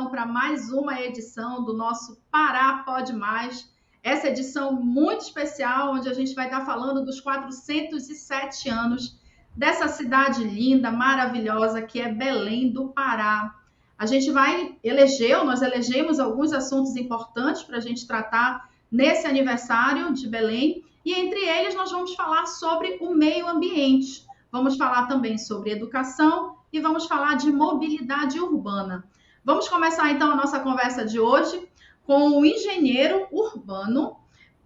então, para mais uma edição do nosso Pará Pode Mais. Essa edição muito especial, onde a gente vai estar falando dos 407 anos dessa cidade linda, maravilhosa, que é Belém do Pará. A gente nós elegemos alguns assuntos importantes para a gente tratar nesse aniversário de Belém, e entre eles nós vamos falar sobre o meio ambiente. Vamos falar também sobre educação e vamos falar de mobilidade urbana. Vamos começar então a nossa conversa de hoje com o engenheiro urbano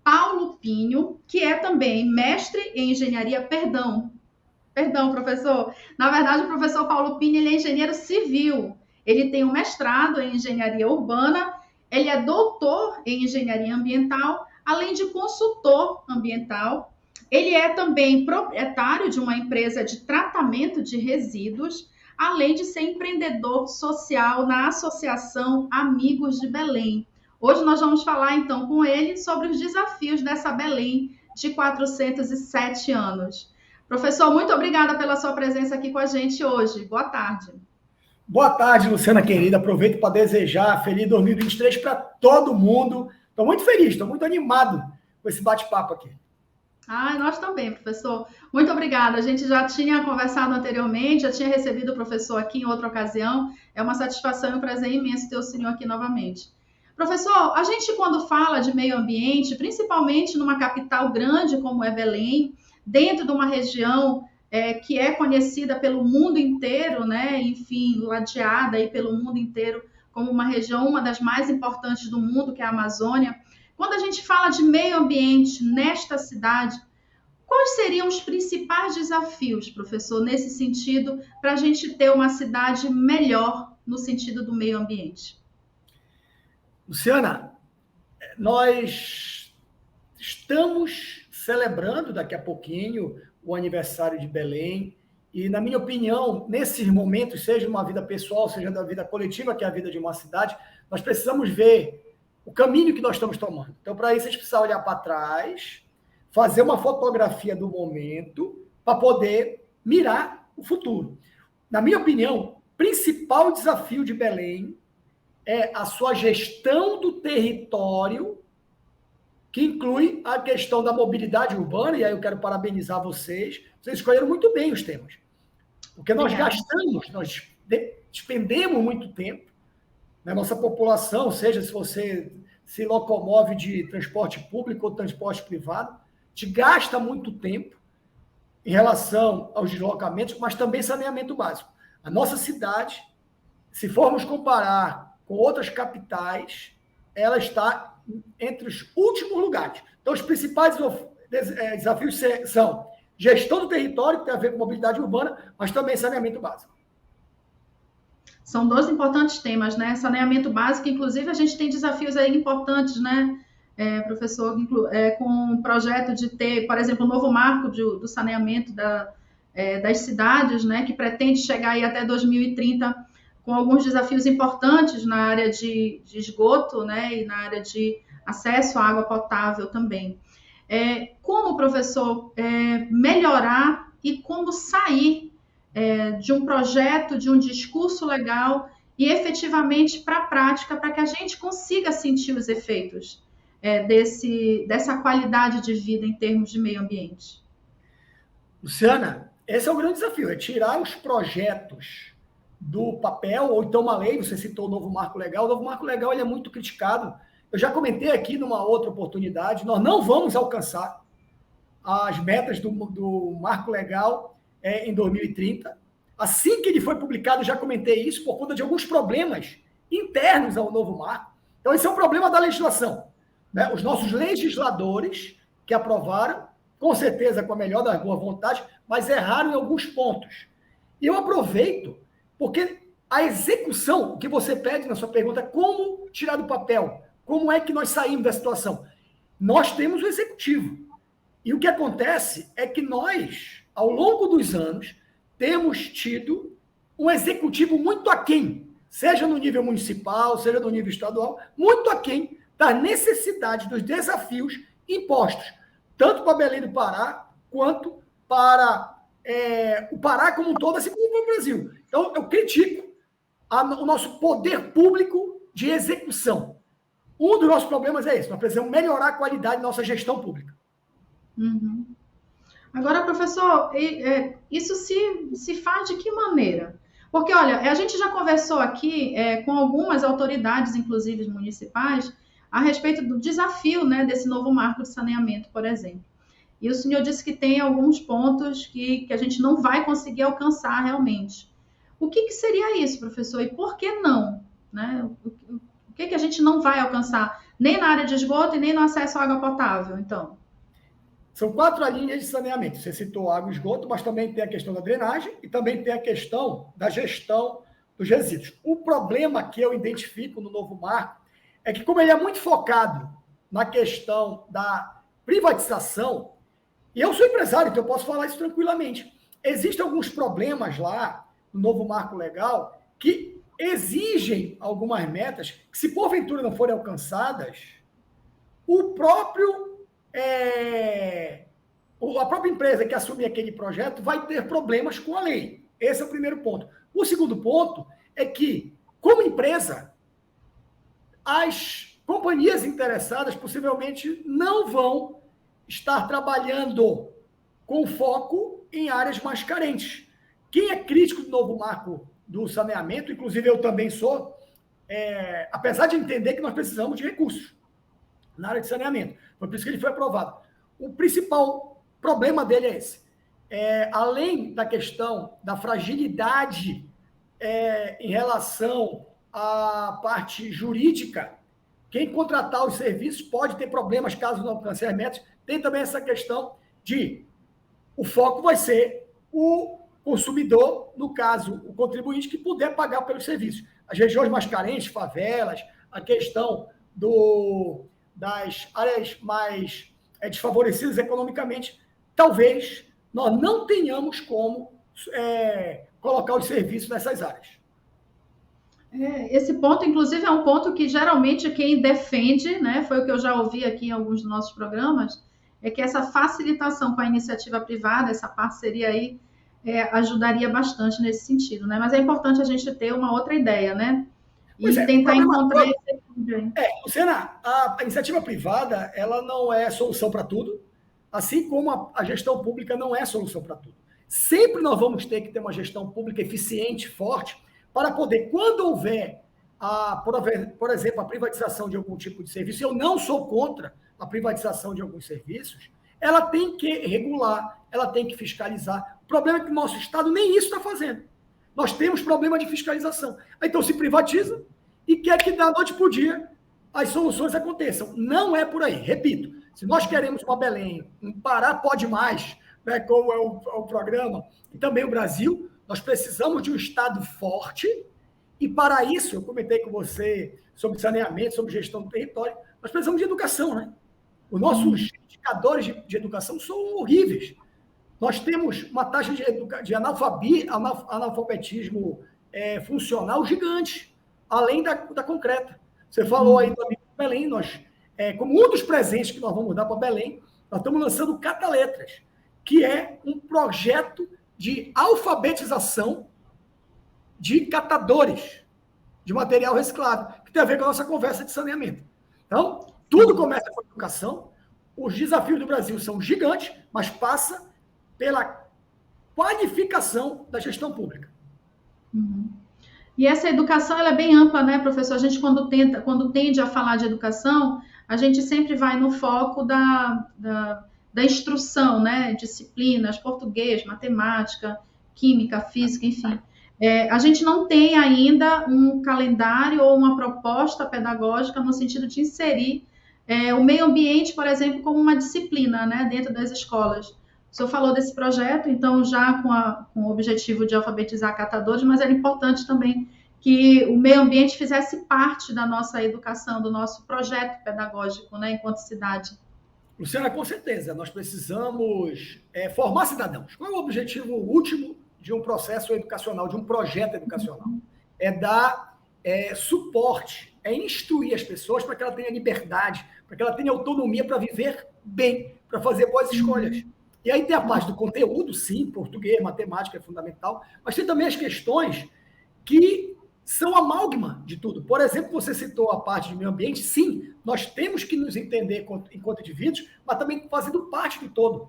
Paulo Pinho, que é também mestre em engenharia, Perdão, professor. Na verdade, o professor Paulo Pinho, ele é engenheiro civil. Ele tem um mestrado em engenharia urbana, ele é doutor em engenharia ambiental, além de consultor ambiental. Ele é também proprietário de uma empresa de tratamento de resíduos, além de ser empreendedor social na Associação Amigos de Belém. Hoje nós vamos falar, então, com ele sobre os desafios dessa Belém de 407 anos. Professor, muito obrigada pela sua presença aqui com a gente hoje. Boa tarde. Boa tarde, Luciana querida. Aproveito para desejar feliz 2023 para todo mundo. Estou muito feliz, estou muito animado com esse bate-papo aqui. Nós também, professor. Muito obrigada. A gente já tinha conversado anteriormente, já tinha recebido o professor aqui em outra ocasião. É uma satisfação e um prazer imenso ter o senhor aqui novamente. Professor, a gente quando fala de meio ambiente, principalmente numa capital grande como é Belém, dentro de uma região que é conhecida pelo mundo inteiro, né? Enfim, ladeada aí pelo mundo inteiro como uma região, uma das mais importantes do mundo, que é a Amazônia. Quando a gente fala de meio ambiente nesta cidade, quais seriam os principais desafios, professor, nesse sentido, para a gente ter uma cidade melhor no sentido do meio ambiente? Luciana, nós estamos celebrando daqui a pouquinho o aniversário de Belém e, na minha opinião, nesses momentos, seja uma vida pessoal, seja da vida coletiva, que é a vida de uma cidade, nós precisamos ver o caminho que nós estamos tomando. Então, para isso, a gente precisa olhar para trás, fazer uma fotografia do momento para poder mirar o futuro. Na minha opinião, o principal desafio de Belém é a sua gestão do território, que inclui a questão da mobilidade urbana, e aí eu quero parabenizar vocês escolheram muito bem os temas. Porque nós gastamos, nós despendemos muito tempo na nossa população, seja se você se locomove de transporte público ou transporte privado, te gasta muito tempo em relação aos deslocamentos, mas também saneamento básico. A nossa cidade, se formos comparar com outras capitais, ela está entre os últimos lugares. Então, os principais desafios são gestão do território, que tem a ver com mobilidade urbana, mas também saneamento básico. São dois importantes temas, né? Saneamento básico, inclusive, a gente tem desafios aí importantes, né, professor, com o projeto de ter, por exemplo, um novo marco do saneamento das cidades, né, que pretende chegar aí até 2030 com alguns desafios importantes na área de esgoto, né, e na área de acesso à água potável também. Como, professor, melhorar e como sair de um projeto, de um discurso legal e efetivamente para a prática, para que a gente consiga sentir os efeitos dessa qualidade de vida em termos de meio ambiente? Luciana, esse é o grande desafio, é tirar os projetos do papel, ou então uma lei. Você citou o novo marco legal. O novo marco legal ele é muito criticado. Eu já comentei aqui numa outra oportunidade, nós não vamos alcançar as metas do marco legal em 2030. Assim que ele foi publicado, eu já comentei isso, por conta de alguns problemas internos ao novo marco. Então, esse é um problema da legislação, né? Os nossos legisladores que aprovaram, com certeza com a melhor das boas vontades, mas erraram em alguns pontos. E eu aproveito, porque a execução, o que você pede na sua pergunta, como tirar do papel? Como é que nós saímos da situação? Nós temos o executivo. E o que acontece é que nós, ao longo dos anos, temos tido um executivo muito aquém, seja no nível municipal, seja no nível estadual, muito aquém das necessidades, dos desafios impostos, tanto para Belém do Pará, quanto para o Pará como um todo, assim como para o Brasil. Então, eu critico o nosso poder público de execução. Um dos nossos problemas é esse, nós precisamos melhorar a qualidade da nossa gestão pública. Uhum. Agora, professor, isso se faz de que maneira? Porque, olha, a gente já conversou aqui com algumas autoridades, inclusive municipais, a respeito do desafio, né, desse novo marco de saneamento, por exemplo. E o senhor disse que tem alguns pontos que a gente não vai conseguir alcançar realmente. O que seria isso, professor? E por que não? Né? O que a gente não vai alcançar? Nem na área de esgoto e nem no acesso à água potável, então? São 4 linhas de saneamento. Você citou água e esgoto, mas também tem a questão da drenagem e também tem a questão da gestão dos resíduos. O problema que eu identifico no novo marco é que, como ele é muito focado na questão da privatização, e eu sou empresário, então eu posso falar isso tranquilamente, existem alguns problemas lá no novo marco legal que exigem algumas metas que, se porventura não forem alcançadas, a própria empresa que assumir aquele projeto vai ter problemas com a lei. Esse é o primeiro ponto. O segundo ponto é que, como empresa, as companhias interessadas possivelmente não vão estar trabalhando com foco em áreas mais carentes. Quem é crítico do novo marco do saneamento, inclusive eu também sou, apesar de entender que nós precisamos de recursos na área de saneamento, foi por isso que ele foi aprovado. O principal problema dele é esse. Além da questão da fragilidade em relação à parte jurídica, quem contratar os serviços pode ter problemas caso não alcance as metas. Tem também essa questão de o foco vai ser o consumidor, no caso, o contribuinte que puder pagar pelos serviços. As regiões mais carentes, favelas, a questão das áreas mais desfavorecidas economicamente, talvez nós não tenhamos como colocar os serviços nessas áreas. Esse ponto, inclusive, é um ponto que geralmente quem defende, né, foi o que eu já ouvi aqui em alguns dos nossos programas, é que essa facilitação com a iniciativa privada, essa parceria aí, ajudaria bastante nesse sentido, né? Mas é importante a gente ter uma outra ideia, né? E tentar encontrar esse equilíbrio aí. Luciana, a iniciativa privada, ela não é solução para tudo, assim como a gestão pública não é solução para tudo. Sempre nós vamos ter que ter uma gestão pública eficiente, forte, para poder, quando houver, por exemplo, a privatização de algum tipo de serviço, eu não sou contra a privatização de alguns serviços, ela tem que regular, ela tem que fiscalizar. O problema é que o nosso Estado nem isso está fazendo. Nós temos problema de fiscalização. Então se privatiza e quer que da noite para o dia as soluções aconteçam. Não é por aí. Repito, se nós queremos uma Belém, um Pará pode mais, né, como é o programa, e também o Brasil, nós precisamos de um Estado forte, e para isso, eu comentei com você sobre saneamento, sobre gestão do território, nós precisamos de educação, né? Os nossos indicadores de educação são horríveis. Nós temos uma taxa de analfabetismo funcional gigante, além da concreta. Você falou aí do Amigo Belém, nós, como um dos presentes que nós vamos dar para Belém, nós estamos lançando o Cataletras, que é um projeto de alfabetização de catadores de material reciclável, que tem a ver com a nossa conversa de saneamento. Então, tudo começa com a educação, os desafios do Brasil são gigantes, mas passa pela qualificação da gestão pública. Uhum. E essa educação ela é bem ampla, né, professor? A gente, quando tende a falar de educação, a gente sempre vai no foco da instrução, né? Disciplinas, português, matemática, química, física, enfim. A gente não tem ainda um calendário ou uma proposta pedagógica no sentido de inserir o meio ambiente, por exemplo, como uma disciplina, né, dentro das escolas. O senhor falou desse projeto, então, já com o objetivo de alfabetizar catadores, mas era importante também que o meio ambiente fizesse parte da nossa educação, do nosso projeto pedagógico, né, enquanto cidade. Luciana, com certeza, nós precisamos formar cidadãos. Qual é o objetivo último de um processo educacional, de um projeto educacional? É dar suporte, é instruir as pessoas para que ela tenha liberdade, para que ela tenha autonomia para viver bem, para fazer boas escolhas. E aí tem a parte do conteúdo, sim, português, matemática é fundamental, mas tem também as questões que são amálgama de tudo. Por exemplo, você citou a parte de meio ambiente. Sim, nós temos que nos entender enquanto indivíduos, mas também fazendo parte do todo.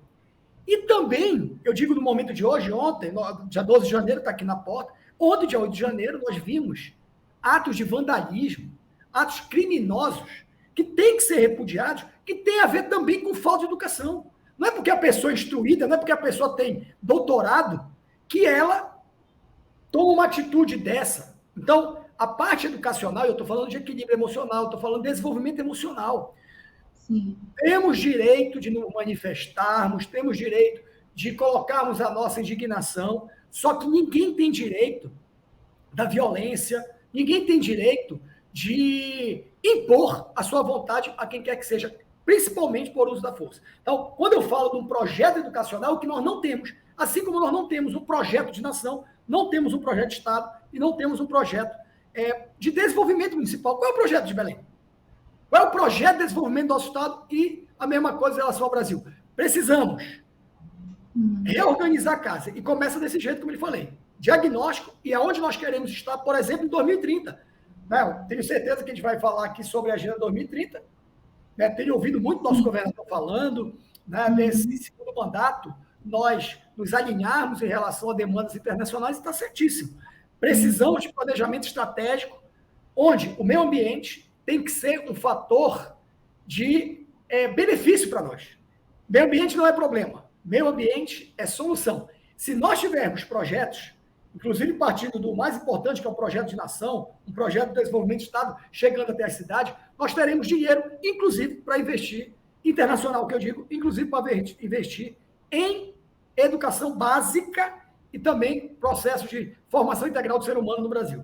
E também, eu digo no momento de hoje, ontem, dia 12 de janeiro, está aqui na porta, ontem, dia 8 de janeiro, nós vimos atos de vandalismo, atos criminosos, que têm que ser repudiados, que tem a ver também com falta de educação. Não é porque a pessoa é instruída, não é porque a pessoa tem doutorado, que ela toma uma atitude dessa. Então, a parte educacional, eu estou falando de equilíbrio emocional, estou falando de desenvolvimento emocional. Sim. Temos direito de nos manifestarmos, temos direito de colocarmos a nossa indignação, só que ninguém tem direito da violência, ninguém tem direito de impor a sua vontade a quem quer que seja, principalmente por uso da força. Então, quando eu falo de um projeto educacional, que nós não temos, assim como nós não temos um projeto de nação, não temos um projeto de Estado e não temos um projeto de desenvolvimento municipal. Qual é o projeto de Belém? Qual é o projeto de desenvolvimento do nosso Estado? E a mesma coisa em relação ao Brasil. Precisamos reorganizar a casa. E começa desse jeito, como eu falei. Diagnóstico e aonde nós queremos estar, por exemplo, em 2030. Né? Tenho certeza que a gente vai falar aqui sobre a Agenda 2030. Né? Tenho ouvido muito nosso governador falando, né? Nesse segundo mandato, nós nos alinharmos em relação a demandas internacionais, está certíssimo. Precisamos de planejamento estratégico, onde o meio ambiente tem que ser um fator de benefício para nós. Meio ambiente não é problema. Meio ambiente é solução. Se nós tivermos projetos, inclusive partindo do mais importante, que é o projeto de nação, um projeto de desenvolvimento de Estado chegando até a cidade, nós teremos dinheiro, inclusive, para investir, internacional que eu digo, inclusive para investir em educação básica e também processos de formação integral do ser humano no Brasil.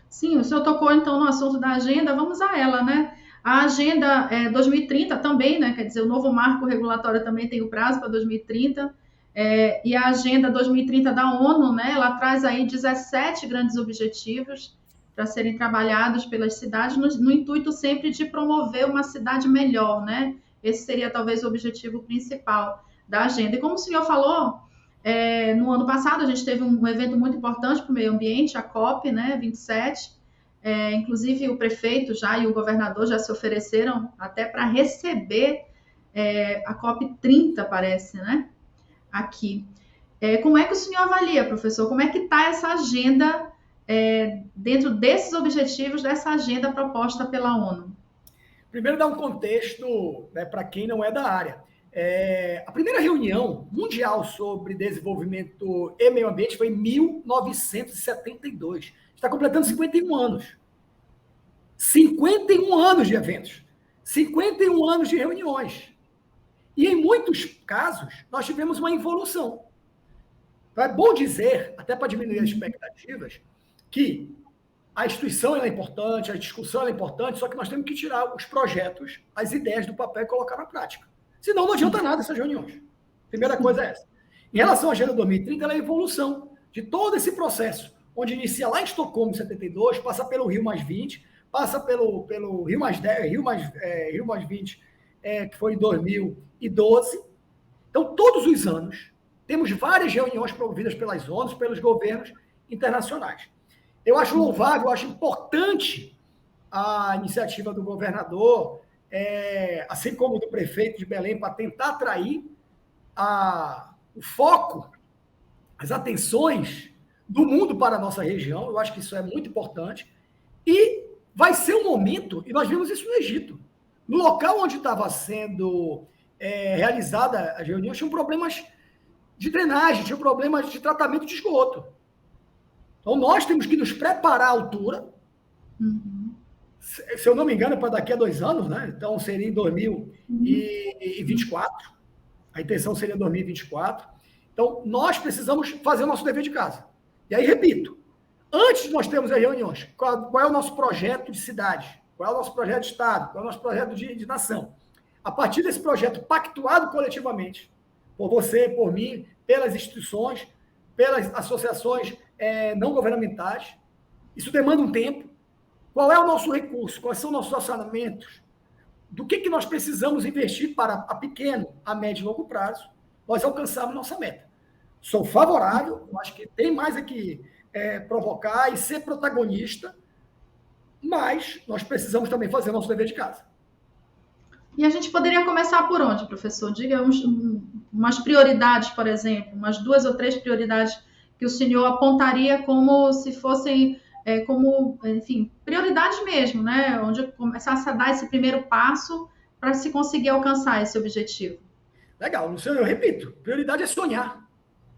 Sim, o senhor tocou então no assunto da agenda, vamos a ela, né? A agenda 2030 também, né? Quer dizer, o novo marco regulatório também tem o prazo para 2030, e a agenda 2030 da ONU, né? Ela traz aí 17 grandes objetivos para serem trabalhados pelas cidades, no intuito sempre de promover uma cidade melhor, né? Esse seria talvez o objetivo principal da agenda. E como o senhor falou, no ano passado a gente teve um evento muito importante para o meio ambiente, a COP, né, 27. Inclusive o prefeito já e o governador já se ofereceram até para receber a COP 30, parece, né? Aqui. Como é que o senhor avalia, professor? Como é que está essa agenda dentro desses objetivos dessa agenda proposta pela ONU? Primeiro, dar um contexto, né, para quem não é da área. A primeira reunião mundial sobre desenvolvimento e meio ambiente foi em 1972. Está completando 51 anos. 51 anos de eventos. 51 anos de reuniões. E em muitos casos, nós tivemos uma evolução. Então, é bom dizer, até para diminuir as expectativas, que a instituição é importante, a discussão é importante, só que nós temos que tirar os projetos, as ideias do papel e colocar na prática. Senão não adianta nada essas reuniões. Primeira coisa é essa. Em relação à Agenda 2030, ela é a evolução de todo esse processo, onde inicia lá em Estocolmo, em 72, passa pelo Rio + 20, passa pelo Rio + 10, Rio + 20, que foi em 2012. Então, todos os anos, temos várias reuniões promovidas pelas ONUs, pelos governos internacionais. Eu acho louvável, eu acho importante a iniciativa do governador, assim como do prefeito de Belém, para tentar atrair o foco, as atenções do mundo para a nossa região. Eu acho que isso é muito importante. E vai ser um momento, e nós vimos isso no Egito, no local onde estava sendo realizada as reuniões, tinham problemas de drenagem, tinham problemas de tratamento de esgoto. Então, nós temos que nos preparar à altura. Se eu não me engano, para daqui a 2 anos, né? Então, seria em 2024. A intenção seria 2024. Então, nós precisamos fazer o nosso dever de casa. E aí, repito, antes de nós termos as reuniões, qual é o nosso projeto de cidade? Qual é o nosso projeto de Estado? Qual é o nosso projeto de nação? A partir desse projeto pactuado coletivamente, por você, por mim, pelas instituições, pelas associações não governamentais, isso demanda um tempo. Qual é o nosso recurso? Quais são nossos orçamentos? Do que nós precisamos investir para a pequeno, a médio e longo prazo, nós alcançarmos nossa meta? Sou favorável, eu acho que tem mais aqui provocar e ser protagonista, mas nós precisamos também fazer o nosso dever de casa. E a gente poderia começar por onde, professor? Diga umas prioridades, por exemplo, umas 2 ou 3 prioridades que o senhor apontaria como se fossem, enfim, prioridades mesmo, né? Onde começasse a dar esse primeiro passo para se conseguir alcançar esse objetivo. Legal, Luciano, eu repito, prioridade é sonhar.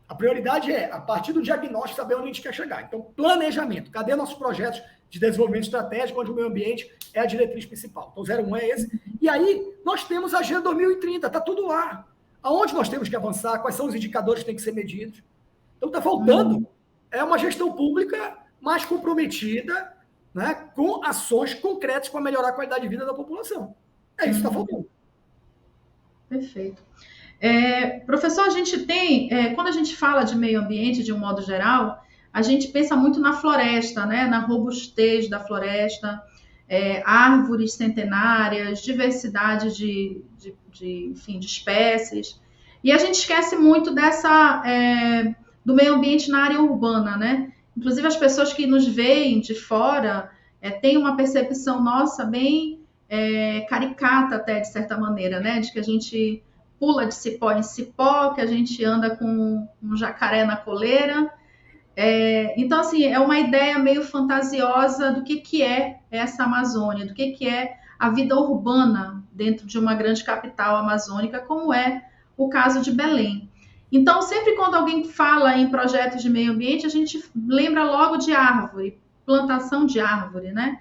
A prioridade é, a partir do diagnóstico, saber onde a gente quer chegar. Então, planejamento. Cadê nossos projetos de desenvolvimento estratégico, onde o meio ambiente é a diretriz principal? Então, 01 é esse. E aí, nós temos a Agenda 2030, está tudo lá. Aonde nós temos que avançar, quais são os indicadores que têm que ser medidos. Então, está faltando uma gestão pública mais comprometida, né, com ações concretas para melhorar a qualidade de vida da população. É isso que está faltando. Perfeito. Professor, a gente tem, quando a gente fala de meio ambiente de um modo geral, a gente pensa muito na floresta, né? Na robustez da floresta, árvores centenárias, diversidade de espécies. E a gente esquece muito do meio ambiente na área urbana, né? Inclusive as pessoas que nos veem de fora têm uma percepção nossa bem caricata até, de certa maneira, né? De que a gente pula de cipó em cipó, que a gente anda com um jacaré na coleira. Então, assim, é uma ideia meio fantasiosa do que é essa Amazônia, do que é a vida urbana dentro de uma grande capital amazônica, como é o caso de Belém. Então, sempre quando alguém fala em projetos de meio ambiente, a gente lembra logo de árvore, plantação de árvore, né?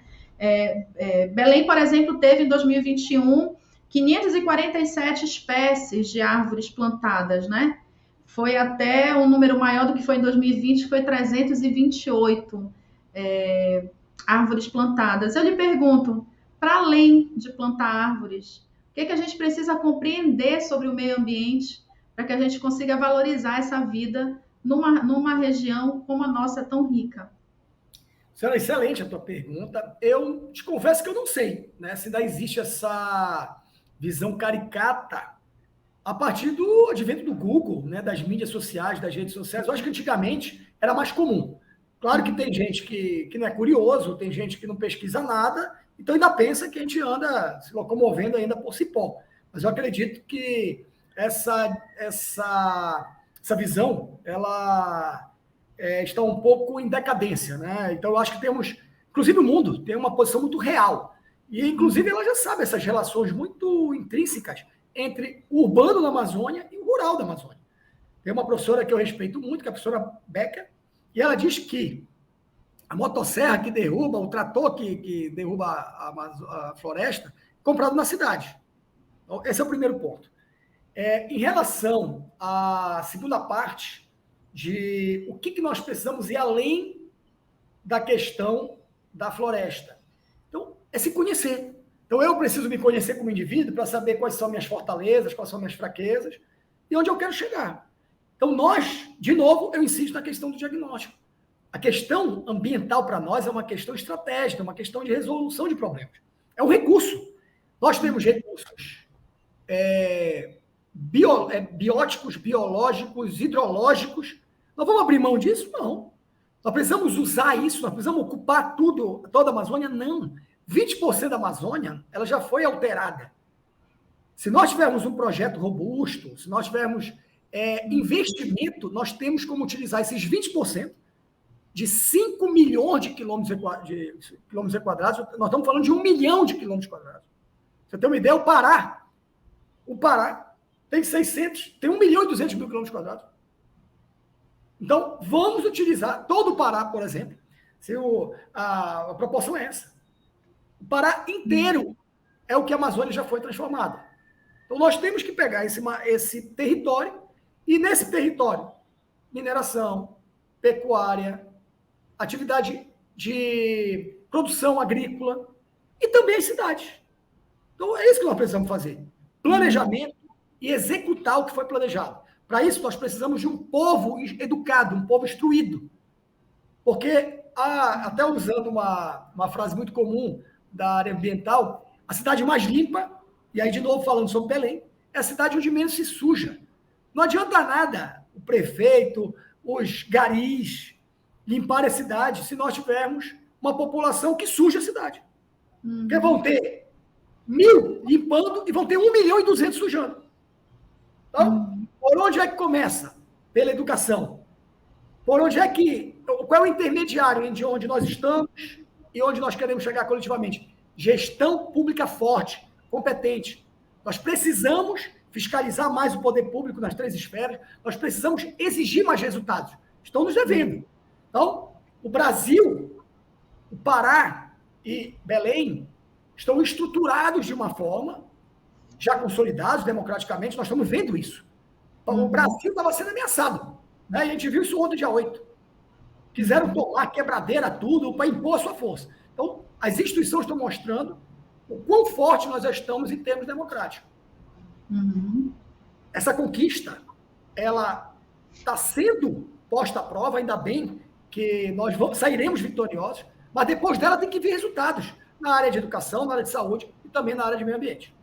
Belém, por exemplo, teve em 2021 547 espécies de árvores plantadas, né? Foi até um número maior do que foi em 2020, que foi 328 árvores plantadas. Eu lhe pergunto, para além de plantar árvores, o que a gente precisa compreender sobre o meio ambiente para que a gente consiga valorizar essa vida numa região como a nossa, tão rica? Senhora, excelente a tua pergunta. Eu te confesso que eu não sei, né, se ainda existe essa visão caricata a partir do advento do Google, né, das mídias sociais, das redes sociais. Eu acho que antigamente era mais comum. Claro que tem gente que não é curioso, tem gente que não pesquisa nada, então ainda pensa que a gente anda se locomovendo ainda por cipó. Mas eu acredito que essa visão, ela está um pouco em decadência, né? Então eu acho que temos, inclusive o mundo tem uma posição muito real. E, inclusive, ela já sabe essas relações muito intrínsecas entre o urbano da Amazônia e o rural da Amazônia. Tem uma professora que eu respeito muito, que é a professora Becker, e ela diz que a motosserra que derruba, o trator que derruba a floresta, é comprado na cidade. Então, esse é o primeiro ponto. Em relação à segunda parte, de o que nós precisamos ir além da questão da floresta. Então, é se conhecer. Então, eu preciso me conhecer como indivíduo para saber quais são minhas fortalezas, quais são minhas fraquezas e onde eu quero chegar. Então, nós, de novo, eu insisto na questão do diagnóstico. A questão ambiental para nós é uma questão estratégica, uma questão de resolução de problemas. É um recurso. Nós temos recursos bióticos, biológicos, hidrológicos. Nós vamos abrir mão disso? Não. Nós precisamos usar isso, nós precisamos ocupar toda a Amazônia? Não. 20% da Amazônia ela já foi alterada. Se nós tivermos um projeto robusto, se nós tivermos investimento, nós temos como utilizar esses 20% de 5 milhões de quilômetros quadrados, nós estamos falando de 1 milhão de quilômetros quadrados. Você tem uma ideia? O Pará tem 1 milhão e 200 mil quilômetros quadrados. Então, vamos utilizar todo o Pará, por exemplo, se a proporção é essa. O Pará inteiro é o que a Amazônia já foi transformada. Então, nós temos que pegar esse território e, nesse território, mineração, pecuária, atividade de produção agrícola e também as cidades. Então, é isso que nós precisamos fazer. Planejamento e executar o que foi planejado. Para isso, nós precisamos de um povo educado, um povo instruído. Porque, até usando uma frase muito comum da área ambiental, a cidade mais limpa, e aí de novo falando sobre Belém, é a cidade onde menos se suja. Não adianta nada o prefeito, os garis, limpar a cidade se nós tivermos uma população que suja a cidade. Porque vão ter 1.000 limpando e vão ter 1.200.000 sujando. Então, por onde é que começa? Pela educação. Por onde é que... Qual é o intermediário entre onde nós estamos e onde nós queremos chegar coletivamente? Gestão pública forte, competente. Nós precisamos fiscalizar mais o poder público nas 3 esferas, nós precisamos exigir mais resultados. Estão nos devendo. Então, o Brasil, o Pará e Belém estão estruturados de uma forma, já consolidados democraticamente, nós estamos vendo isso. O Brasil estava sendo ameaçado. Né? A gente viu isso ontem, dia 8. Quiseram tomar quebradeira, tudo, para impor a sua força. Então, as instituições estão mostrando o quão forte nós já estamos em termos democráticos. Essa conquista, ela está sendo posta à prova, ainda bem que nós sairemos vitoriosos, mas depois dela tem que vir resultados na área de educação, na área de saúde e também na área de meio ambiente.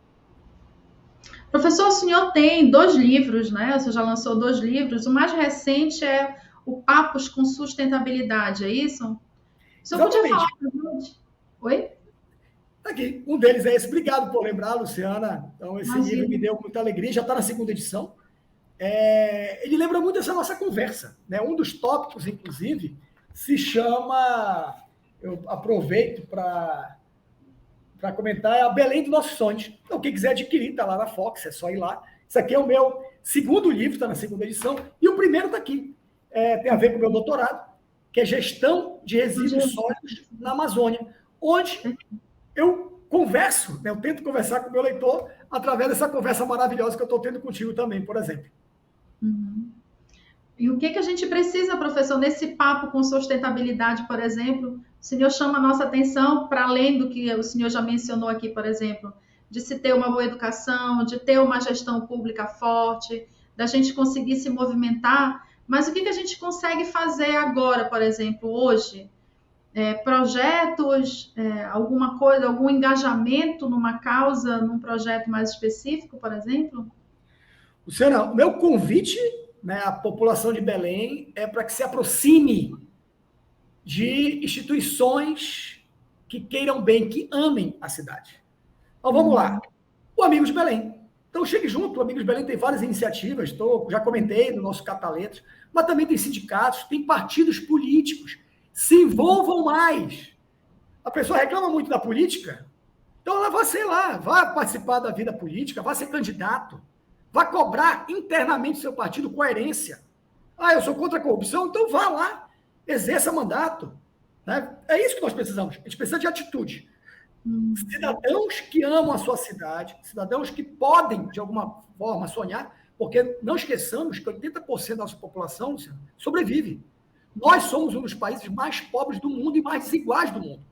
Professor, o senhor tem 2 livros, né? O senhor já lançou 2 livros. O mais recente é o Papos com Sustentabilidade, é isso? O senhor podia falar para a gente? Oi? Aqui, um deles é esse. Obrigado por lembrar, Luciana. Então, esse livro me deu muita alegria, já está na 2ª edição. Ele lembra muito essa nossa conversa. Né? Um dos tópicos, inclusive, se chama... Eu aproveito para comentar, é a Belém dos Nossos Sonhos. Então, quem quiser adquirir, está lá na Fox, é só ir lá. Isso aqui é o meu 2º livro, está na 2ª edição, e o primeiro está aqui. Tem a ver com o meu doutorado, que é Gestão de Resíduos Sólidos na Amazônia, onde eu converso, né? Eu tento conversar com o meu leitor através dessa conversa maravilhosa que eu estou tendo contigo também, por exemplo. E o que a gente precisa, professor, nesse papo com sustentabilidade, por exemplo? O senhor chama a nossa atenção para além do que o senhor já mencionou aqui, por exemplo, de se ter uma boa educação, de ter uma gestão pública forte, da gente conseguir se movimentar, mas o que a gente consegue fazer agora, por exemplo, hoje? Projetos, alguma coisa, algum engajamento numa causa, num projeto mais específico, por exemplo? Luciana, o meu convite, né, à população de Belém é para que se aproxime de instituições que queiram bem, que amem a cidade. Então, vamos lá. O Amigos de Belém. Então, chegue junto. O Amigos de Belém tem várias iniciativas, já comentei no nosso cataletos, mas também tem sindicatos, tem partidos políticos. Se envolvam mais. A pessoa reclama muito da política, então ela vai, sei lá, vá participar da vida política, vá ser candidato, vá cobrar internamente do seu partido coerência. Eu sou contra a corrupção, então vá lá, exerça mandato. Né? É isso que nós precisamos. A gente precisa de atitude. Cidadãos que amam a sua cidade, cidadãos que podem, de alguma forma, sonhar, porque não esqueçamos que 80% da nossa população, Luciano, sobrevive. Nós somos um dos países mais pobres do mundo e mais desiguais do mundo,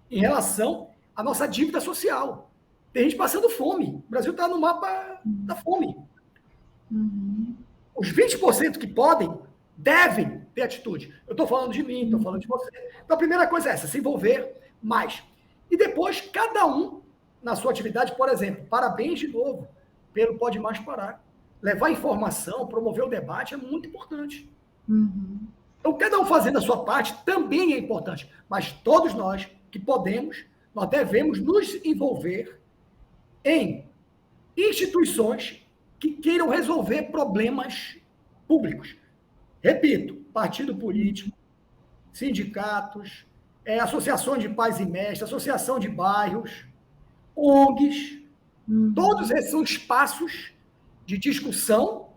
em relação à nossa dívida social. Tem gente passando fome. O Brasil está no mapa da fome. Os 20% que podem, devem ter atitude. Eu estou falando de mim, estou falando de você. Então, a primeira coisa é essa, se envolver mais. E depois, cada um, na sua atividade, por exemplo, parabéns de novo pelo Pode Mais Parar. Levar informação, promover o debate é muito importante. Então, cada um fazendo a sua parte também é importante, mas todos nós que podemos, nós devemos nos envolver em instituições que queiram resolver problemas públicos. Repito, partido político, sindicatos, associações de pais e mestres, associação de bairros, ONGs, todos esses são espaços de discussão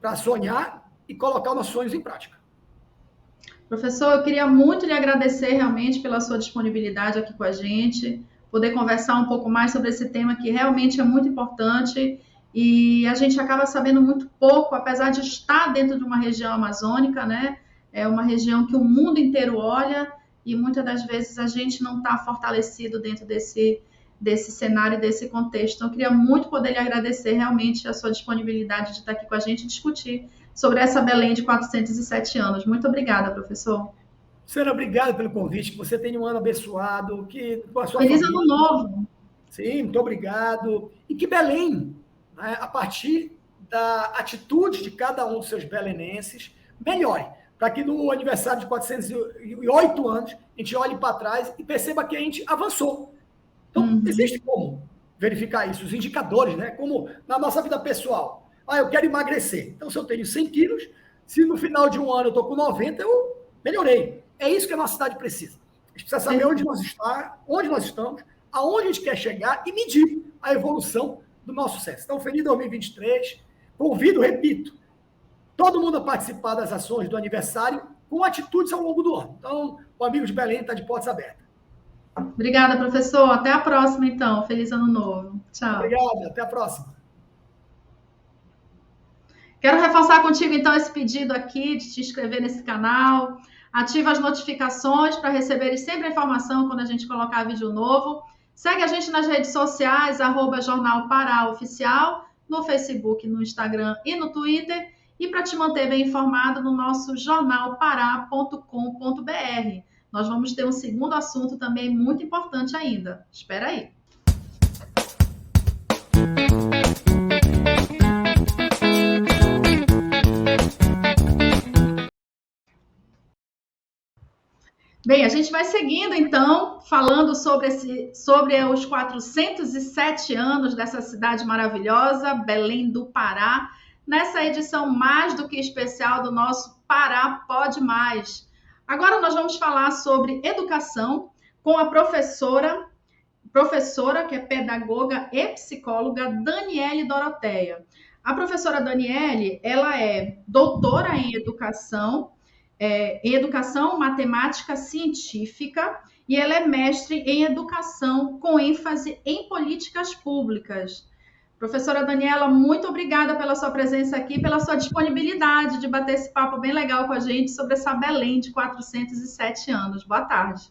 para sonhar e colocar os nossos sonhos em prática. Professor, eu queria muito lhe agradecer realmente pela sua disponibilidade aqui com a gente, poder conversar um pouco mais sobre esse tema que realmente é muito importante e a gente acaba sabendo muito pouco, apesar de estar dentro de uma região amazônica, né? É uma região que o mundo inteiro olha e muitas das vezes a gente não está fortalecido dentro desse cenário, desse contexto. Então, eu queria muito poder lhe agradecer realmente a sua disponibilidade de estar aqui com a gente e discutir sobre essa Belém de 407 anos. Muito obrigada, professor. Senhora, obrigado pelo convite, que você tenha um ano abençoado, que com a sua Feliz família... Ano Novo! Sim, muito obrigado. E que Belém, né, a partir da atitude de cada um dos seus belenenses, melhore. para que no aniversário de 408 anos a gente olhe para trás e perceba que a gente avançou. Então, existe como verificar isso, os indicadores, né? Como na nossa vida pessoal. Eu quero emagrecer. Então, se eu tenho 100 quilos, se no final de um ano eu estou com 90, eu melhorei. É isso que a nossa cidade precisa. A gente precisa saber onde nós estamos, aonde a gente quer chegar e medir a evolução do nosso sucesso. Então, feliz 2023. Convido, repito, todo mundo a participar das ações do aniversário com atitudes ao longo do ano. Então, o Amigo de Belém está de portas abertas. Obrigada, professor. Até a próxima, então. Feliz ano novo. Tchau. Obrigado. Até a próxima. Quero reforçar contigo, então, esse pedido aqui de te inscrever nesse canal. Ativa as notificações para receber sempre a informação quando a gente colocar vídeo novo. Segue a gente nas redes sociais, @Jornal Pará Oficial, no Facebook, no Instagram e no Twitter. E para te manter bem informado no nosso jornalpará.com.br. Nós vamos ter um segundo assunto também muito importante ainda. Espera aí. Bem, a gente vai seguindo, então, falando sobre os 407 anos dessa cidade maravilhosa, Belém do Pará, nessa edição mais do que especial do nosso Pará Pode Mais. Agora nós vamos falar sobre educação com a professora que é pedagoga e psicóloga, Daniele Doroteia. A professora Daniele, ela é doutora em educação matemática científica e ela é mestre em educação com ênfase em políticas públicas. Professora Daniela, muito obrigada pela sua presença aqui, pela sua disponibilidade de bater esse papo bem legal com a gente sobre essa Belém de 407 anos. Boa tarde.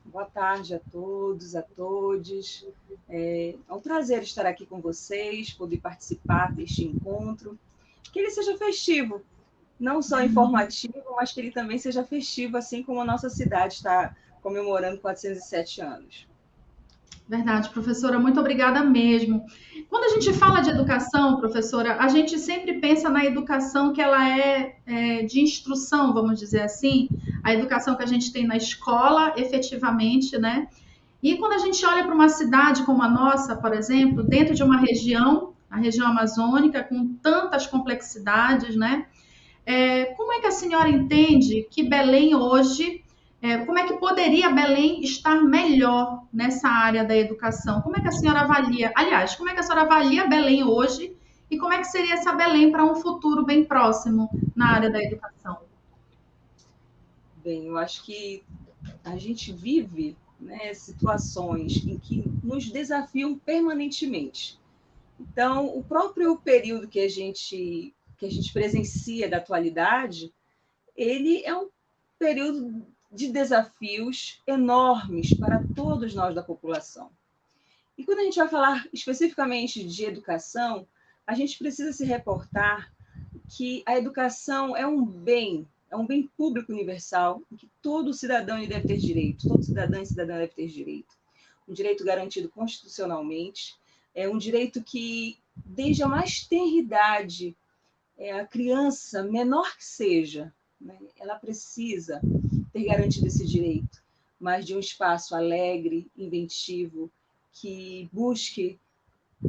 Boa tarde a todos, a todes. É um prazer estar aqui com vocês, poder participar deste encontro. Que ele seja festivo, não só informativo, mas que ele também seja festivo, assim como a nossa cidade está comemorando 407 anos. Verdade, professora, muito obrigada mesmo. Quando a gente fala de educação, professora, a gente sempre pensa na educação que ela é de instrução, vamos dizer assim, a educação que a gente tem na escola, efetivamente, né? E quando a gente olha para uma cidade como a nossa, por exemplo, dentro de uma região, a região amazônica, com tantas complexidades, né? Como é que a senhora entende que Belém hoje... como é que poderia Belém estar melhor nessa área da educação? Como é que a senhora avalia? Aliás, como é que a senhora avalia Belém hoje e como é que seria essa Belém para um futuro bem próximo na área da educação? Bem, eu acho que a gente vive, né, situações em que nos desafiam permanentemente. Então, o próprio período que a gente presencia da atualidade, ele é um período de desafios enormes para todos nós da população. E quando a gente vai falar especificamente de educação, a gente precisa se reportar que a educação é um bem público universal, em que todo cidadão deve ter direito, todo cidadão e cidadã deve ter direito. Um direito garantido constitucionalmente, é um direito que, desde a mais tenra idade, a criança, menor que seja, né, ela precisa ter garantido esse direito, mas de um espaço alegre, inventivo, que busque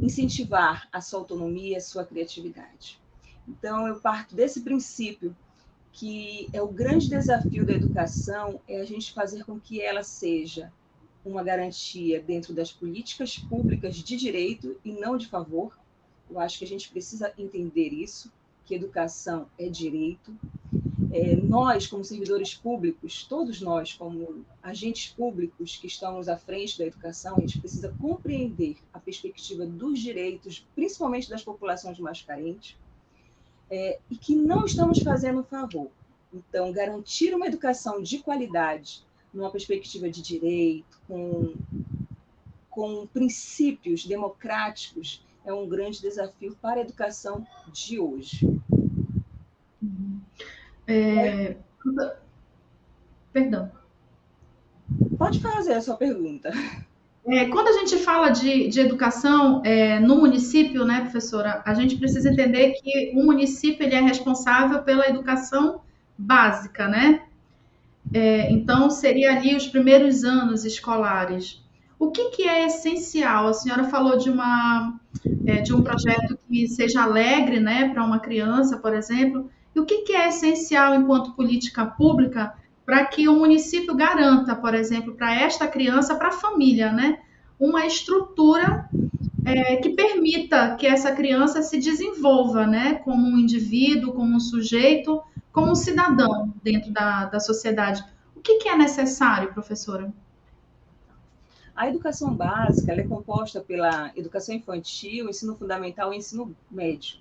incentivar a sua autonomia, a sua criatividade. Então, eu parto desse princípio que o grande desafio da educação é a gente fazer com que ela seja uma garantia dentro das políticas públicas de direito e não de favor. Eu acho que a gente precisa entender isso, que educação é direito. Nós, como servidores públicos, todos nós, como agentes públicos que estamos à frente da educação, a gente precisa compreender a perspectiva dos direitos, principalmente das populações mais carentes, e que não estamos fazendo um favor. Então, garantir uma educação de qualidade, numa perspectiva de direito, com princípios democráticos, é um grande desafio para a educação de hoje. Perdão. Pode fazer a sua pergunta. Quando a gente fala de educação no município, né, professora, a gente precisa entender que o município ele é responsável pela educação básica, né? Então, seria ali os primeiros anos escolares. O que é essencial? A senhora falou de um projeto que seja alegre, né, para uma criança, por exemplo. E o que é essencial enquanto política pública para que o município garanta, por exemplo, para esta criança, para a família, né, uma estrutura que permita que essa criança se desenvolva, né, como um indivíduo, como um sujeito, como um cidadão dentro da sociedade. O que é necessário, professora? A educação básica ela é composta pela educação infantil, ensino fundamental e ensino médio.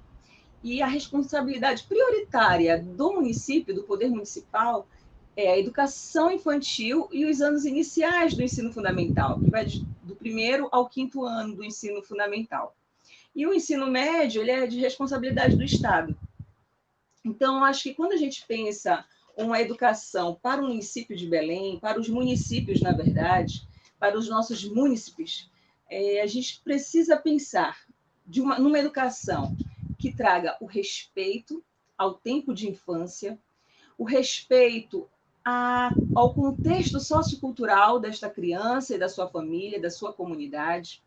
E a responsabilidade prioritária do município, do poder municipal, é a educação infantil e os anos iniciais do ensino fundamental, que vai do primeiro ao quinto ano do ensino fundamental. E o ensino médio ele é de responsabilidade do Estado. Então, acho que quando a gente pensa uma educação para o município de Belém, para os municípios, na verdade, para os nossos munícipes, a gente precisa pensar numa educação que traga o respeito ao tempo de infância, o respeito ao contexto sociocultural desta criança e da sua família, da sua comunidade.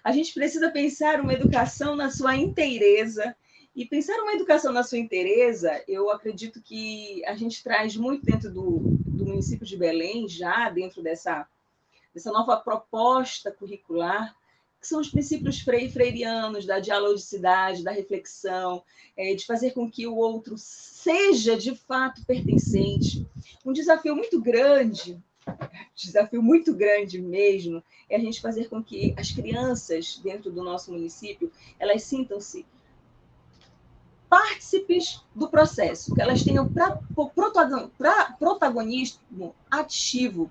A gente precisa pensar uma educação na sua inteireza. E pensar uma educação na sua inteireza, eu acredito que a gente traz muito dentro do município de Belém, já dentro dessa nova proposta curricular, que são os princípios freirianos, da dialogicidade, da reflexão, de fazer com que o outro seja, de fato, pertencente. Um desafio muito grande mesmo, é a gente fazer com que as crianças dentro do nosso município, elas sintam-se partícipes do processo, que elas tenham protagonismo ativo,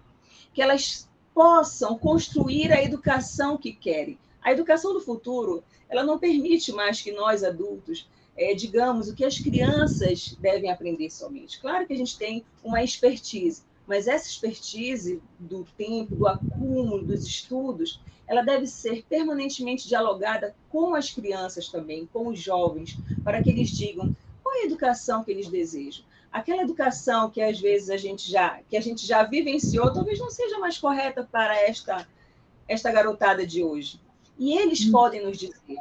que elas possam construir a educação que querem. A educação do futuro, ela não permite mais que nós, adultos, digamos o que as crianças devem aprender somente. Claro que a gente tem uma expertise, mas essa expertise do tempo, do acúmulo, dos estudos, ela deve ser permanentemente dialogada com as crianças também, com os jovens, para que eles digam qual é a educação que eles desejam. Aquela educação que às vezes a gente já vivenciou, talvez não seja mais correta para esta garotada de hoje. E eles podem nos dizer,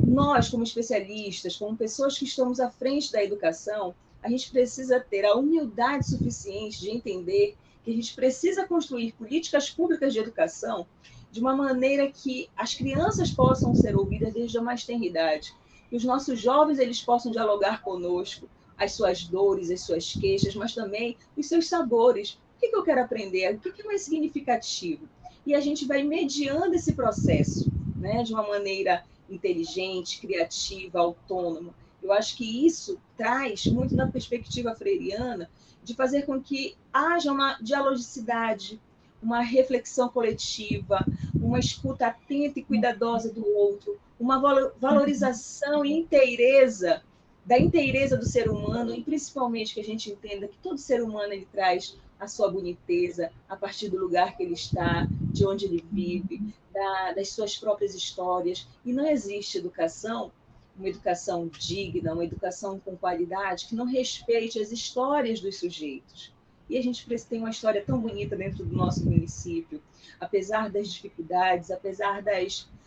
nós como especialistas, como pessoas que estamos à frente da educação, a gente precisa ter a humildade suficiente de entender que a gente precisa construir políticas públicas de educação de uma maneira que as crianças possam ser ouvidas desde a mais tenra idade, que os nossos jovens eles possam dialogar conosco, as suas dores, as suas queixas, mas também os seus sabores. O que eu quero aprender? O que é mais significativo? E a gente vai mediando esse processo, né, de uma maneira inteligente, criativa, autônoma. Eu acho que isso traz muito da perspectiva freiriana de fazer com que haja uma dialogicidade, uma reflexão coletiva, uma escuta atenta e cuidadosa do outro, uma valorização e inteireza da inteireza do ser humano, e principalmente que a gente entenda que todo ser humano ele traz a sua boniteza a partir do lugar que ele está, de onde ele vive, das suas próprias histórias. E não existe educação, uma educação digna, uma educação com qualidade, que não respeite as histórias dos sujeitos. E a gente tem uma história tão bonita dentro do nosso município, apesar das dificuldades, apesar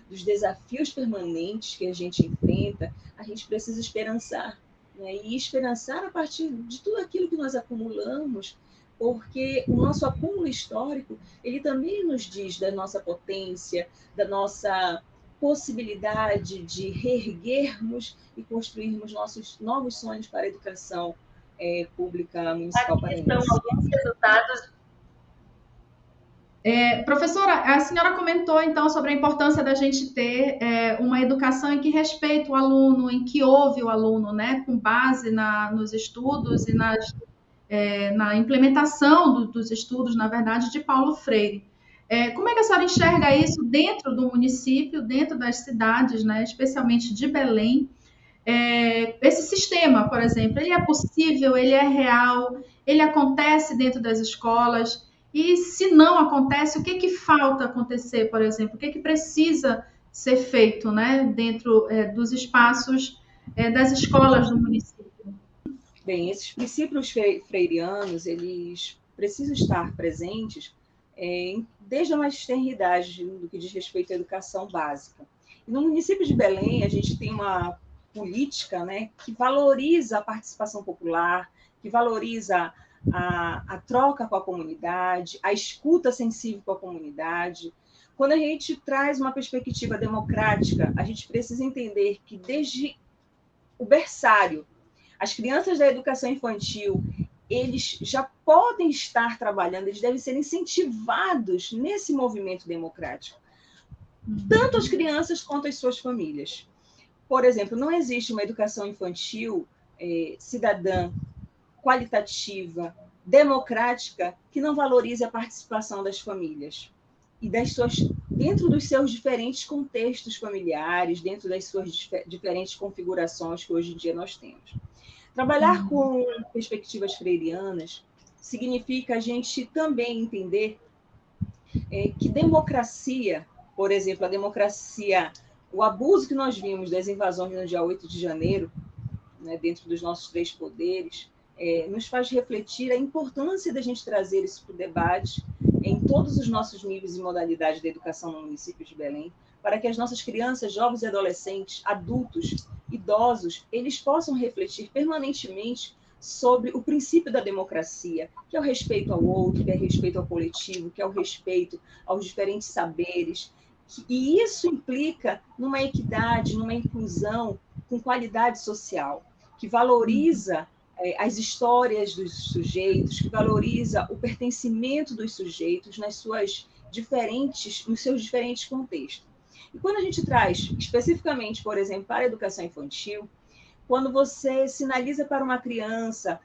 dos desafios permanentes que a gente enfrenta, a gente precisa esperançar, né? E esperançar a partir de tudo aquilo que nós acumulamos, porque o nosso acúmulo histórico, ele também nos diz da nossa potência, da nossa possibilidade de reerguermos e construirmos nossos novos sonhos para a educação pública municipal paraense. Aqui estão alguns resultados. Professora, a senhora comentou, então, sobre a importância da gente ter uma educação em que respeita o aluno, em que ouve o aluno, né, com base nos estudos e na implementação dos estudos, na verdade, de Paulo Freire. Como é que a senhora enxerga isso dentro do município, dentro das cidades, né, especialmente de Belém? Esse sistema, por exemplo, ele é possível, ele é real, ele acontece dentro das escolas? E se não acontece, o que falta acontecer, por exemplo? O que precisa ser feito, né, dentro dos espaços das escolas do município? Bem, esses princípios freirianos, eles precisam estar presentes desde a mais tenra idade, no que diz respeito à educação básica. E no município de Belém, a gente tem uma política, né, que valoriza a participação popular, que valoriza a troca com a comunidade, a escuta sensível com a comunidade. Quando a gente traz uma perspectiva democrática, a gente precisa entender que desde o berçário, as crianças da educação infantil, eles já podem estar trabalhando, eles devem ser incentivados nesse movimento democrático, tanto as crianças quanto as suas famílias. Por exemplo, não existe uma educação infantil cidadã, qualitativa, democrática, que não valorize a participação das famílias e dentro dos seus diferentes contextos familiares, dentro das suas diferentes configurações que hoje em dia nós temos. Trabalhar com perspectivas freirianas significa a gente também entender que democracia, por exemplo, a democracia, o abuso que nós vimos das invasões no dia 8 de janeiro, né, dentro dos nossos 3 poderes, nos faz refletir a importância da gente trazer isso para o debate em todos os nossos níveis e modalidades da educação no município de Belém, para que as nossas crianças, jovens e adolescentes, adultos, idosos, eles possam refletir permanentemente sobre o princípio da democracia, que é o respeito ao outro, que é o respeito ao coletivo, que é o respeito aos diferentes saberes. E isso implica numa equidade, numa inclusão com qualidade social, que valoriza as histórias dos sujeitos, que valoriza o pertencimento dos sujeitos nos seus diferentes contextos. E quando a gente traz especificamente, por exemplo, para a educação infantil, quando você sinaliza para uma criança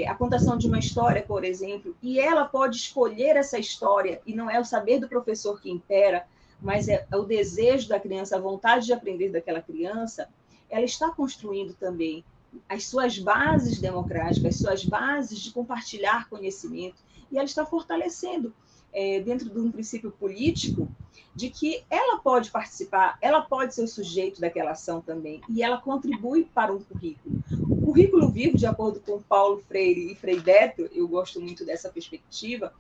a contação de uma história, por exemplo, e ela pode escolher essa história, e não é o saber do professor que impera, mas é o desejo da criança, a vontade de aprender daquela criança, ela está construindo também as suas bases democráticas, as suas bases de compartilhar conhecimento, e ela está fortalecendo dentro de um princípio político de que ela pode participar, ela pode ser o sujeito daquela ação também, e ela contribui para um currículo. O currículo vivo, de acordo com Paulo Freire e Frei Beto, eu gosto muito dessa perspectiva,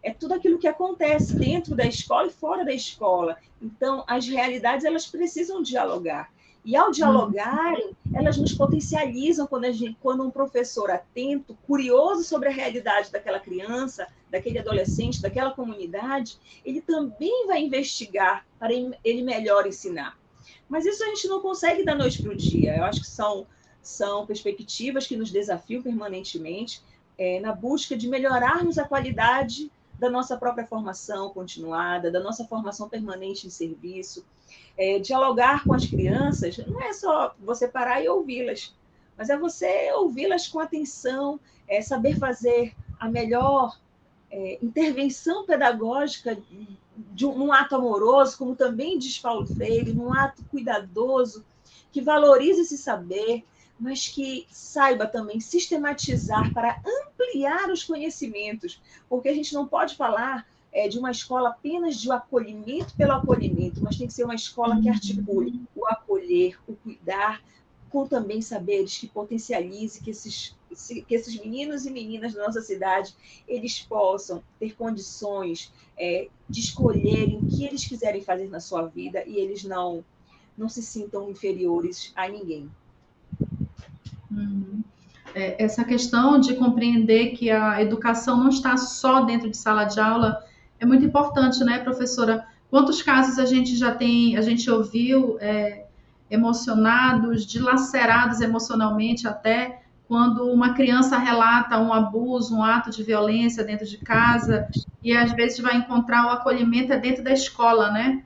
é tudo aquilo que acontece dentro da escola e fora da escola. Então, as realidades, elas precisam dialogar. E ao dialogarem, elas nos potencializam quando um professor atento, curioso sobre a realidade daquela criança, daquele adolescente, daquela comunidade, ele também vai investigar para ele melhor ensinar. Mas isso a gente não consegue da noite para o dia. Eu acho que são perspectivas que nos desafiam permanentemente na busca de melhorarmos a qualidade da nossa própria formação continuada, da nossa formação permanente em serviço. Dialogar com as crianças não é só você parar e ouvi-las, mas é você ouvi-las com atenção, saber fazer a melhor intervenção pedagógica num ato amoroso, como também diz Paulo Freire, num ato cuidadoso, que valorize esse saber, mas que saiba também sistematizar para ampliar os conhecimentos, porque a gente não pode falar de uma escola apenas de acolhimento pelo acolhimento, mas tem que ser uma escola que articule o acolher, o cuidar, com também saberes que potencialize que esses meninos e meninas da nossa cidade, eles possam ter condições de escolherem o que eles quiserem fazer na sua vida e eles não se sintam inferiores a ninguém. Essa questão de compreender que a educação não está só dentro de sala de aula é muito importante, né, professora? Quantos casos a gente ouviu emocionados, dilacerados emocionalmente até, quando uma criança relata um abuso, um ato de violência dentro de casa, e às vezes vai encontrar o acolhimento dentro da escola, né?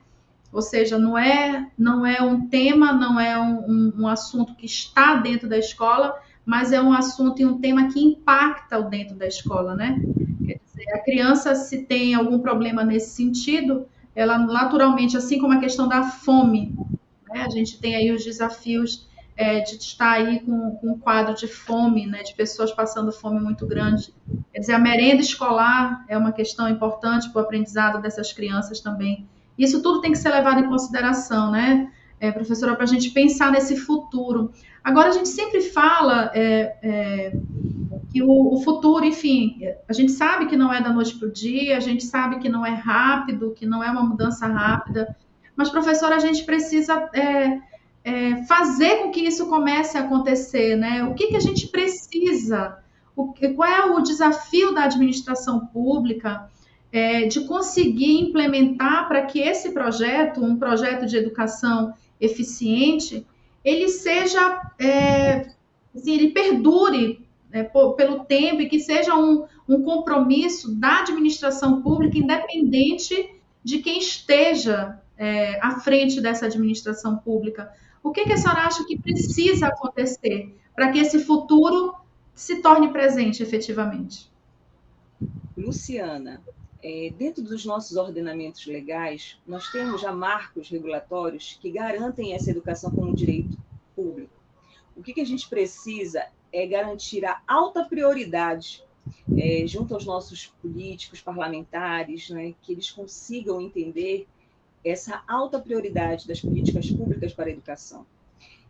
Ou seja, não é um tema, não é um assunto que está dentro da escola, mas é um assunto e um tema que impacta o dentro da escola, né? Quer dizer, a criança, se tem algum problema nesse sentido, ela naturalmente, assim como a questão da fome, né? A gente tem aí os desafios de estar aí com um quadro de fome, né? De pessoas passando fome muito grande. Quer dizer, a merenda escolar é uma questão importante para o aprendizado dessas crianças também. Isso tudo tem que ser levado em consideração, né, professora, para a gente pensar nesse futuro. Agora, a gente sempre fala que o futuro, enfim, a gente sabe que não é da noite para o dia, a gente sabe que não é rápido, que não é uma mudança rápida, mas, professora, a gente precisa fazer com que isso comece a acontecer, né? O que a gente precisa? Qual é o desafio da administração pública de conseguir implementar para que esse projeto, um projeto de educação eficiente, ele seja, assim, ele perdure pelo tempo e que seja um compromisso da administração pública, independente de quem esteja à frente dessa administração pública. O que a senhora acha que precisa acontecer para que esse futuro se torne presente efetivamente? Luciana, dentro dos nossos ordenamentos legais, nós temos já marcos regulatórios que garantem essa educação como um direito público. O que a gente precisa é garantir a alta prioridade junto aos nossos políticos, parlamentares, né, que eles consigam entender essa alta prioridade das políticas públicas para a educação.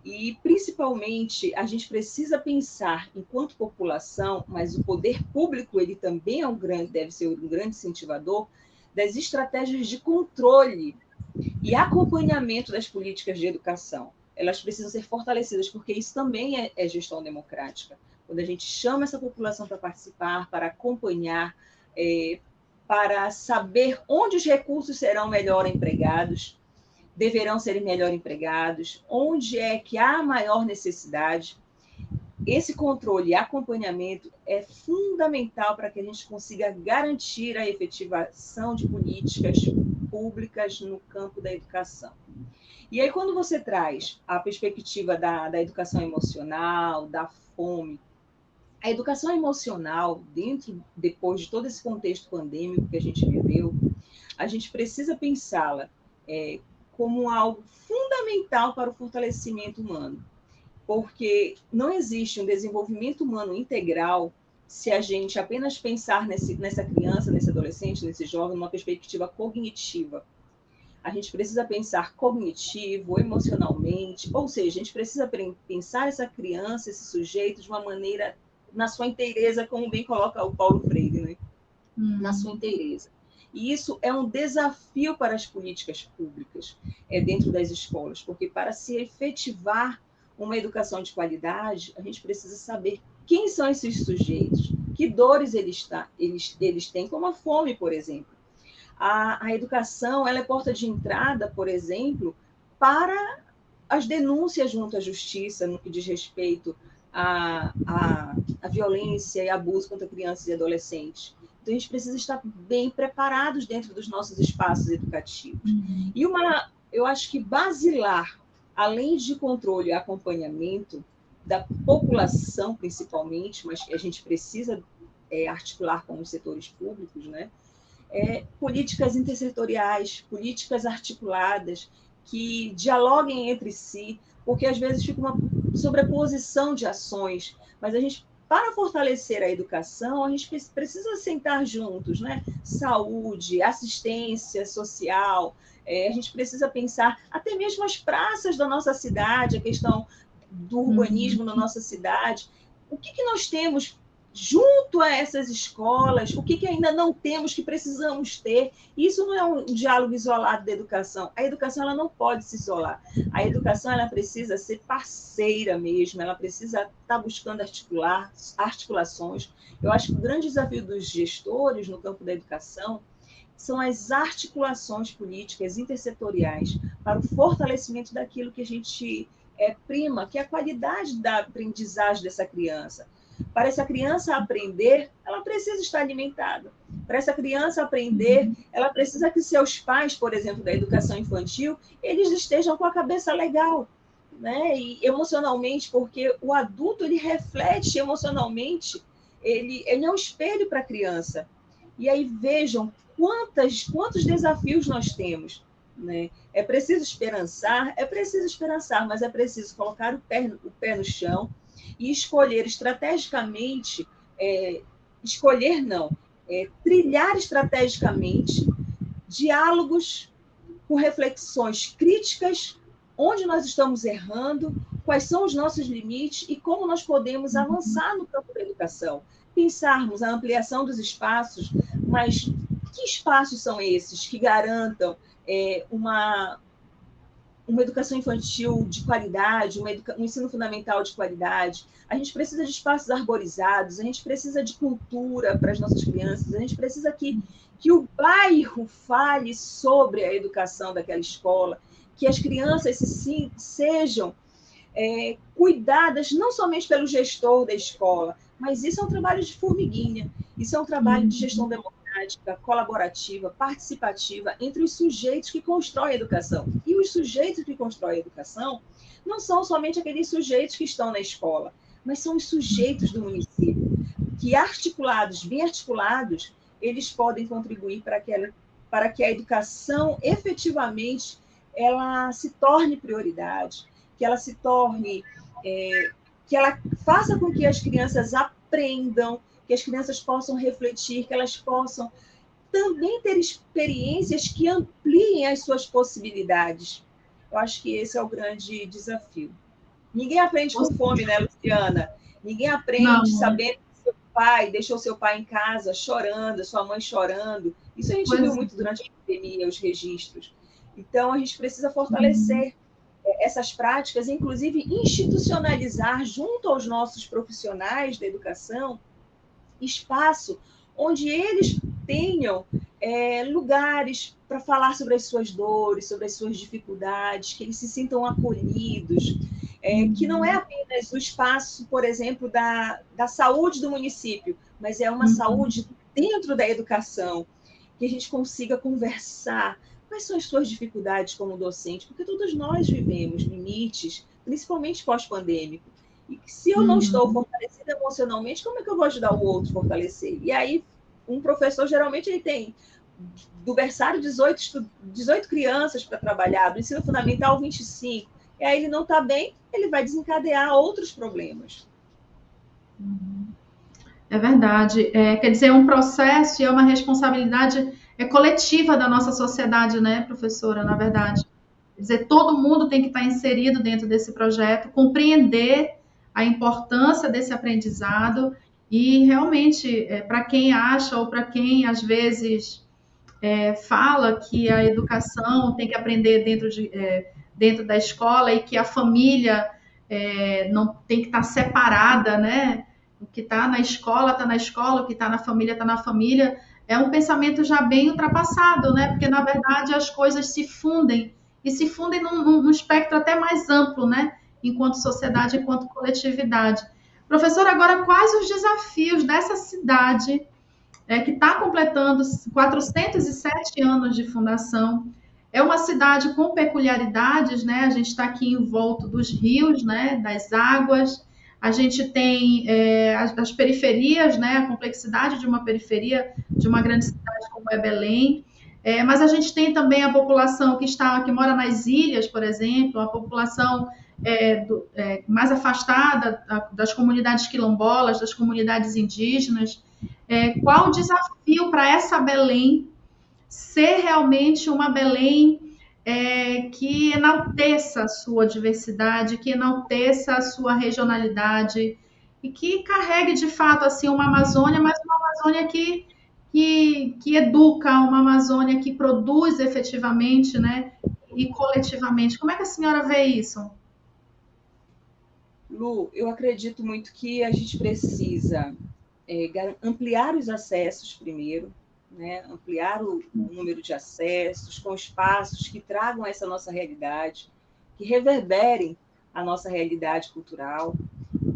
E, principalmente, a gente precisa pensar, enquanto população, mas o poder público ele também deve ser um grande incentivador das estratégias de controle e acompanhamento das políticas de educação. Elas precisam ser fortalecidas, porque isso também é gestão democrática. Quando a gente chama essa população para participar, para acompanhar, para saber onde os recursos serão melhor empregados, deverão ser melhor empregados, onde é que há maior necessidade. Esse controle e acompanhamento é fundamental para que a gente consiga garantir a efetivação de políticas públicas no campo da educação. E aí, quando você traz a perspectiva da educação emocional, da fome, a educação emocional, depois de todo esse contexto pandêmico que a gente viveu, a gente precisa pensá-la como algo fundamental para o fortalecimento humano, porque não existe um desenvolvimento humano integral se a gente apenas pensar nessa criança, nesse adolescente, nesse jovem, numa perspectiva cognitiva. A gente precisa pensar cognitivo, emocionalmente, ou seja, a gente precisa pensar essa criança, esse sujeito, de uma maneira, na sua inteireza, como bem coloca o Paulo Freire, né? Na sua inteireza. E isso é um desafio para as políticas públicas dentro das escolas, porque para se efetivar uma educação de qualidade, a gente precisa saber quem são esses sujeitos, que dores eles têm, como a fome, por exemplo. A educação ela é porta de entrada, por exemplo, para as denúncias junto à justiça, no que diz respeito à violência e abuso contra crianças e adolescentes. Então, a gente precisa estar bem preparados dentro dos nossos espaços educativos. E eu acho que basilar, além de controle e acompanhamento da população, principalmente, mas que a gente precisa articular com os setores públicos, né? Políticas intersetoriais, políticas articuladas, que dialoguem entre si, porque às vezes fica uma sobreposição de ações, mas a gente, para fortalecer a educação, a gente precisa sentar juntos, né? Saúde, assistência social, a gente precisa pensar até mesmo as praças da nossa cidade, a questão do urbanismo na nossa cidade. O que nós temos junto a essas escolas, o que ainda não temos, que precisamos ter? Isso não é um diálogo isolado da educação. A educação ela não pode se isolar. A educação ela precisa ser parceira mesmo, ela precisa estar buscando articulações. Eu acho que o grande desafio dos gestores no campo da educação são as articulações políticas intersetoriais para o fortalecimento daquilo que a gente prima, que é a qualidade da aprendizagem dessa criança. Para essa criança aprender, ela precisa estar alimentada. Para essa criança aprender, ela precisa que seus pais, por exemplo, da educação infantil, eles estejam com a cabeça legal, né? E emocionalmente, porque o adulto ele reflete emocionalmente, ele é um espelho para a criança. E aí vejam quantos desafios nós temos, né? É preciso esperançar, mas é preciso colocar o pé no chão e escolher estrategicamente, trilhar estrategicamente diálogos com reflexões críticas, onde nós estamos errando, quais são os nossos limites e como nós podemos avançar no campo da educação. Pensarmos a ampliação dos espaços, mas que espaços são esses que garantam uma educação infantil de qualidade, um ensino fundamental de qualidade? A gente precisa de espaços arborizados, a gente precisa de cultura para as nossas crianças, a gente precisa que o bairro fale sobre a educação daquela escola, que as crianças sejam cuidadas não somente pelo gestor da escola, mas isso é um trabalho de formiguinha, isso é um trabalho de gestão democrática, colaborativa, participativa entre os sujeitos que constroem a educação. E os sujeitos que constroem a educação não são somente aqueles sujeitos que estão na escola, mas são os sujeitos do município, que bem articulados, eles podem contribuir para que a educação efetivamente ela se torne prioridade, que ela se torne, que ela faça com que as crianças aprendam, que as crianças possam refletir, que elas possam também ter experiências que ampliem as suas possibilidades. Eu acho que esse é o grande desafio. Ninguém aprende com fome, né, Luciana? Ninguém aprende sabendo que seu pai deixou seu pai em casa chorando, sua mãe chorando. Isso a gente viu muito durante a pandemia, os registros. Então, a gente precisa fortalecer essas práticas, inclusive institucionalizar junto aos nossos profissionais da educação espaço onde eles tenham lugares para falar sobre as suas dores, sobre as suas dificuldades, que eles se sintam acolhidos, que não é apenas o espaço, por exemplo, da saúde do município, mas é uma saúde dentro da educação, que a gente consiga conversar. Quais são as suas dificuldades como docente? Porque todos nós vivemos limites, principalmente pós-pandêmico. E se eu não estou fortalecida emocionalmente, como é que eu vou ajudar o outro a fortalecer? E aí, um professor, geralmente, ele tem do berçário 18 crianças para trabalhar, do ensino fundamental 25. E aí ele não está bem, ele vai desencadear outros problemas. É verdade. Quer dizer, é um processo e é uma responsabilidade coletiva da nossa sociedade, né, professora, na verdade. Quer dizer, todo mundo tem que estar inserido dentro desse projeto, compreender a importância desse aprendizado e realmente, para quem acha ou para quem às vezes fala que a educação tem que aprender dentro da escola e que a família não tem que estar separada, né? O que está na escola, o que está na família, está na família. É um pensamento já bem ultrapassado, né? Porque, na verdade, as coisas se fundem, e se fundem num espectro até mais amplo, né? Enquanto sociedade, enquanto coletividade. Professor, agora, quais os desafios dessa cidade que está completando 407 anos de fundação? É uma cidade com peculiaridades, né? A gente está aqui envolto dos rios, né? Das águas. A gente tem as periferias, né? A complexidade de uma periferia de uma grande cidade como é Belém. Mas a gente tem também a população que mora nas ilhas, por exemplo, a população mais afastada das comunidades quilombolas, das comunidades indígenas. Qual o desafio para essa Belém ser realmente uma Belém que enalteça a sua diversidade, que enalteça a sua regionalidade e que carregue de fato assim uma Amazônia, mas uma Amazônia que educa, uma Amazônia que produz efetivamente, né, e coletivamente. Como é que a senhora vê isso? Lu, eu acredito muito que a gente precisa ampliar os acessos primeiro, né? Ampliar o número de acessos, com espaços que tragam essa nossa realidade, que reverberem a nossa realidade cultural,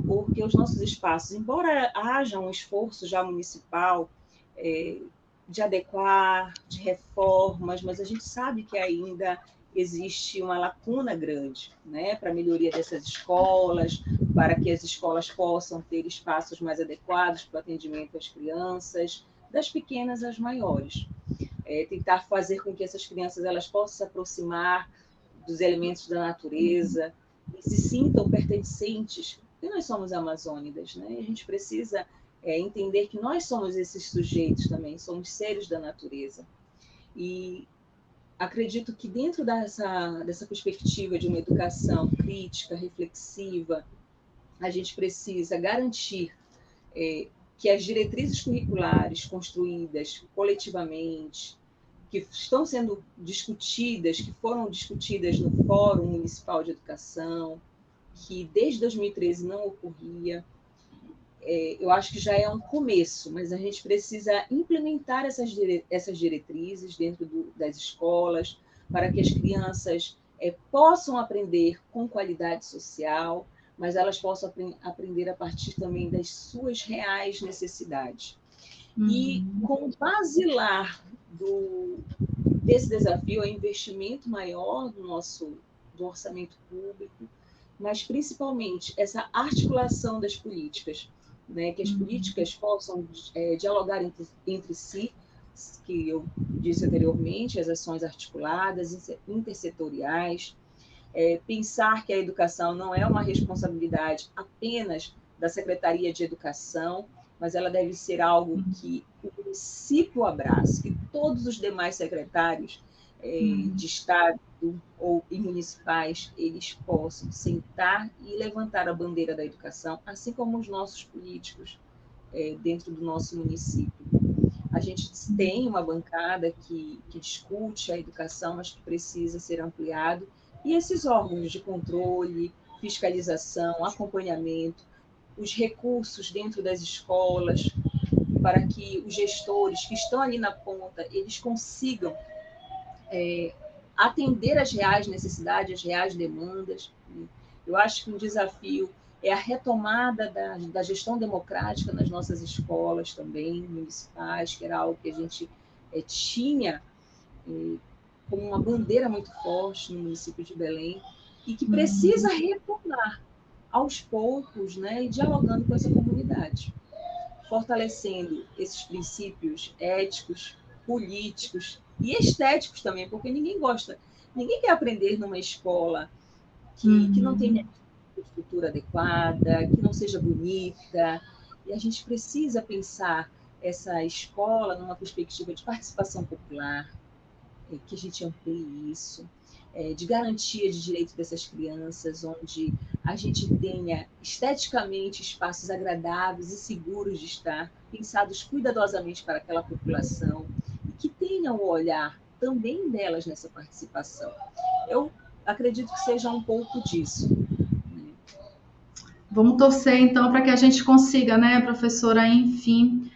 porque os nossos espaços, embora haja um esforço já municipal de adequar, de reformas, mas a gente sabe que ainda existe uma lacuna grande, né, para a melhoria dessas escolas, para que as escolas possam ter espaços mais adequados para o atendimento às crianças, das pequenas às maiores. Tentar fazer com que essas crianças elas possam se aproximar dos elementos da natureza e se sintam pertencentes, porque nós somos amazônidas, né? A gente precisa entender que nós somos esses sujeitos também, somos seres da natureza. E acredito que dentro dessa perspectiva de uma educação crítica, reflexiva, a gente precisa garantir que as diretrizes curriculares construídas coletivamente, que estão sendo discutidas, que foram discutidas no Fórum Municipal de Educação, que desde 2013 não ocorria, eu acho que já é um começo, mas a gente precisa implementar essas diretrizes dentro das escolas, para que as crianças possam aprender com qualidade social, mas elas possam aprender a partir também das suas reais necessidades. E como basilar desse desafio é o investimento maior do orçamento público, mas principalmente essa articulação das políticas, né, que as políticas possam dialogar entre si, que eu disse anteriormente, as ações articuladas, intersetoriais, pensar que a educação não é uma responsabilidade apenas da Secretaria de Educação, mas ela deve ser algo que o município abrace, que todos os demais secretários de Estado ou municipais, eles possam sentar e levantar a bandeira da educação, assim como os nossos políticos dentro do nosso município. A gente tem uma bancada que discute a educação, mas que precisa ser ampliado, e esses órgãos de controle, fiscalização, acompanhamento, os recursos dentro das escolas, para que os gestores que estão ali na ponta, eles consigam atender às reais necessidades, às reais demandas. Eu acho que um desafio é a retomada da gestão democrática nas nossas escolas também, municipais, que era algo que a gente tinha como uma bandeira muito forte no município de Belém, e que precisa retornar aos poucos, né, e dialogando com essa comunidade, fortalecendo esses princípios éticos, políticos e estéticos também, porque ninguém quer aprender numa escola que não tenha estrutura adequada, que não seja bonita, e a gente precisa pensar essa escola numa perspectiva de participação popular, que a gente amplie isso, de garantia de direito dessas crianças, onde a gente tenha esteticamente espaços agradáveis e seguros de estar, pensados cuidadosamente para aquela população, e que tenham o olhar também delas nessa participação. Eu acredito que seja um pouco disso. Vamos torcer, então, para que a gente consiga, né, professora, enfim,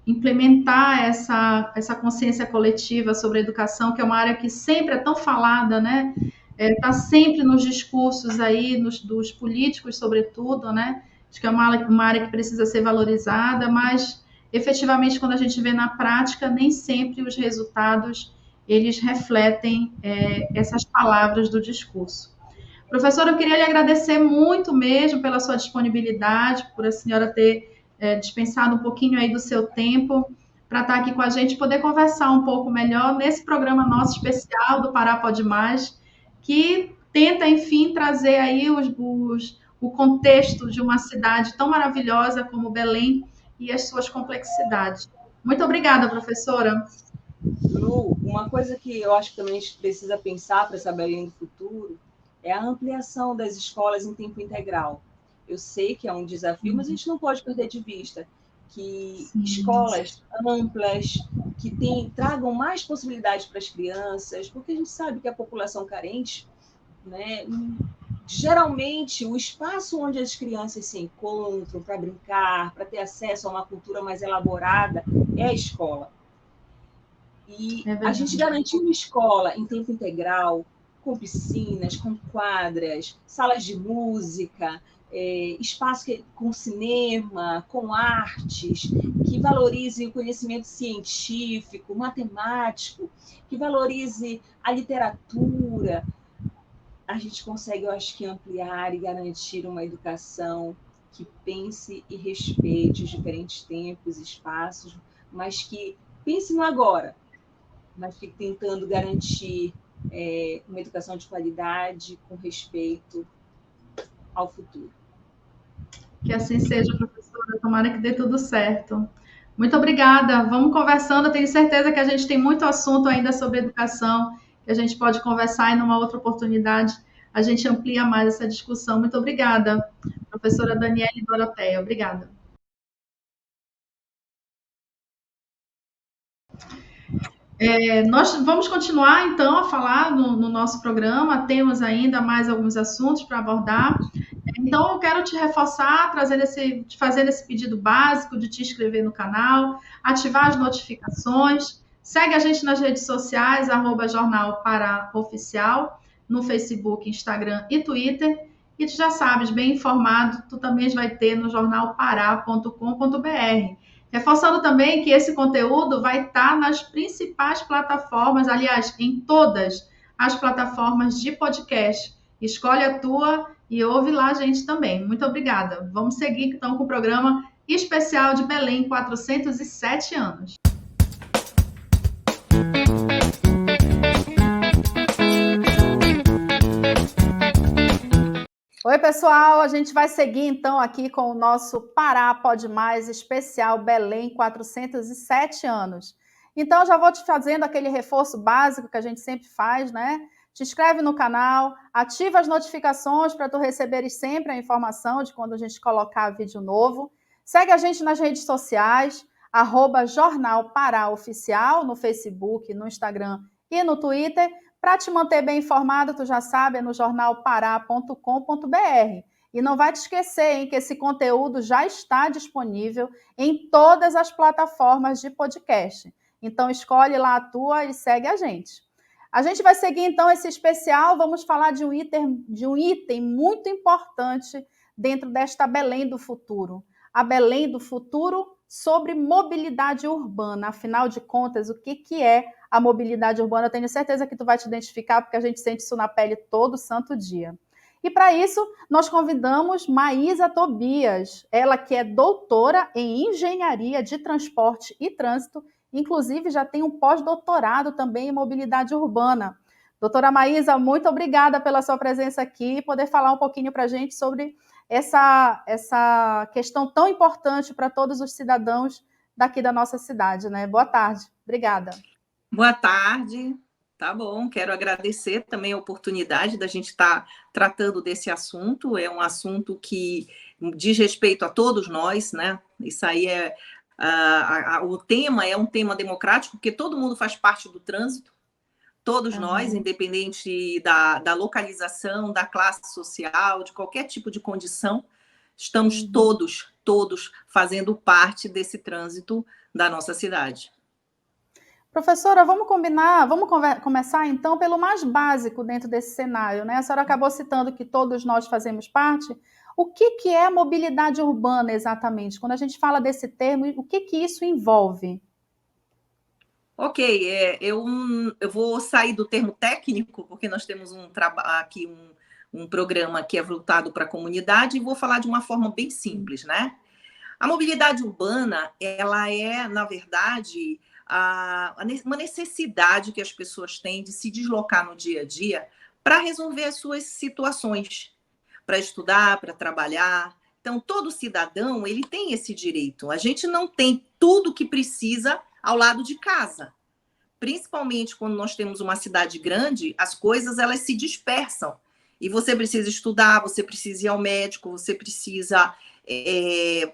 implementar essa consciência coletiva sobre a educação, que é uma área que sempre é tão falada, né? Está sempre nos discursos aí, dos políticos, sobretudo, né? Acho que é uma área que precisa ser valorizada, mas, efetivamente, quando a gente vê na prática, nem sempre os resultados, eles refletem essas palavras do discurso. Professora, eu queria lhe agradecer muito mesmo pela sua disponibilidade, por a senhora ter dispensado um pouquinho aí do seu tempo para estar aqui com a gente, poder conversar um pouco melhor nesse programa nosso especial do Pará Pode Mais, que tenta, enfim, trazer aí o contexto de uma cidade tão maravilhosa como Belém e as suas complexidades. Muito obrigada, professora. Lu, uma coisa que eu acho que também a gente precisa pensar para essa Belém do futuro é a ampliação das escolas em tempo integral. Eu sei que é um desafio, mas a gente não pode perder de vista que escolas amplas, que tragam mais possibilidades para as crianças, porque a gente sabe que a população carente, né, geralmente o espaço onde as crianças se encontram para brincar, para ter acesso a uma cultura mais elaborada, é a escola. E a gente garantir uma escola em tempo integral, com piscinas, com quadras, salas de música, espaço com cinema, com artes, que valorize o conhecimento científico, matemático, que valorize a literatura. A gente consegue, eu acho que, ampliar e garantir uma educação que pense e respeite os diferentes tempos e espaços, mas que pense no agora, mas fique tentando garantir uma educação de qualidade com respeito ao futuro. Que assim seja, professora. Tomara que dê tudo certo. Muito obrigada. Vamos conversando. Eu tenho certeza que a gente tem muito assunto ainda sobre educação, que a gente pode conversar e numa outra oportunidade a gente amplia mais essa discussão. Muito obrigada, professora Daniele Doroteia. Obrigada. Nós vamos continuar, então, a falar no nosso programa. Temos ainda mais alguns assuntos para abordar. Então, eu quero te reforçar, fazendo esse pedido básico de te inscrever no canal, ativar as notificações. Segue a gente nas redes sociais, @Jornal Pará Oficial, no Facebook, Instagram e Twitter. E tu já sabes, bem informado, tu também vai ter no jornalpará.com.br. Reforçando também que esse conteúdo vai estar nas principais plataformas, aliás, em todas as plataformas de podcast. Escolhe a tua e ouve lá a gente também. Muito obrigada. Vamos seguir então com o programa especial de Belém, 407 anos. Oi, pessoal, a gente vai seguir então aqui com o nosso Pará Pode Mais especial Belém 407 anos. Então, já vou te fazendo aquele reforço básico que a gente sempre faz, né? Te inscreve no canal, ativa as notificações para tu receberes sempre a informação de quando a gente colocar vídeo novo. Segue a gente nas redes sociais, @Jornal Pará Oficial, no Facebook, no Instagram e no Twitter. Para te manter bem informado, tu já sabe, é no jornalpará.com.br. E não vai te esquecer, hein, que esse conteúdo já está disponível em todas as plataformas de podcast. Então, escolhe lá a tua e segue a gente. A gente vai seguir, então, esse especial. Vamos falar de um item muito importante dentro desta Belém do futuro. A Belém do futuro sobre mobilidade urbana. Afinal de contas, o que é a mobilidade urbana? Eu tenho certeza que tu vai te identificar, porque a gente sente isso na pele todo santo dia. E para isso, nós convidamos Maísa Tobias, ela que é doutora em Engenharia de Transporte e Trânsito, inclusive já tem um pós-doutorado também em mobilidade urbana. Doutora Maísa, muito obrigada pela sua presença aqui e poder falar um pouquinho para a gente sobre essa questão tão importante para todos os cidadãos daqui da nossa cidade, né? Boa tarde. Obrigada. Boa tarde. Tá bom, quero agradecer também a oportunidade da gente estar tratando desse assunto. É um assunto que diz respeito a todos nós, né? Isso aí o tema é um tema democrático, porque todo mundo faz parte do trânsito, todos nós, independente da localização, da classe social, de qualquer tipo de condição, estamos todos fazendo parte desse trânsito da nossa cidade. Professora, vamos começar então pelo mais básico dentro desse cenário, né? A senhora acabou citando que todos nós fazemos parte. O que é mobilidade urbana exatamente? Quando a gente fala desse termo, o que isso envolve? Ok, eu vou sair do termo técnico, porque nós temos aqui um programa que é voltado para a comunidade, e vou falar de uma forma bem simples, né? A mobilidade urbana, ela é, na verdade, uma necessidade que as pessoas têm de se deslocar no dia a dia para resolver as suas situações, para estudar, para trabalhar. Então, todo cidadão, ele tem esse direito. A gente não tem tudo que precisa ao lado de casa. Principalmente quando nós temos uma cidade grande, as coisas elas se dispersam. E você precisa estudar, você precisa ir ao médico, você precisa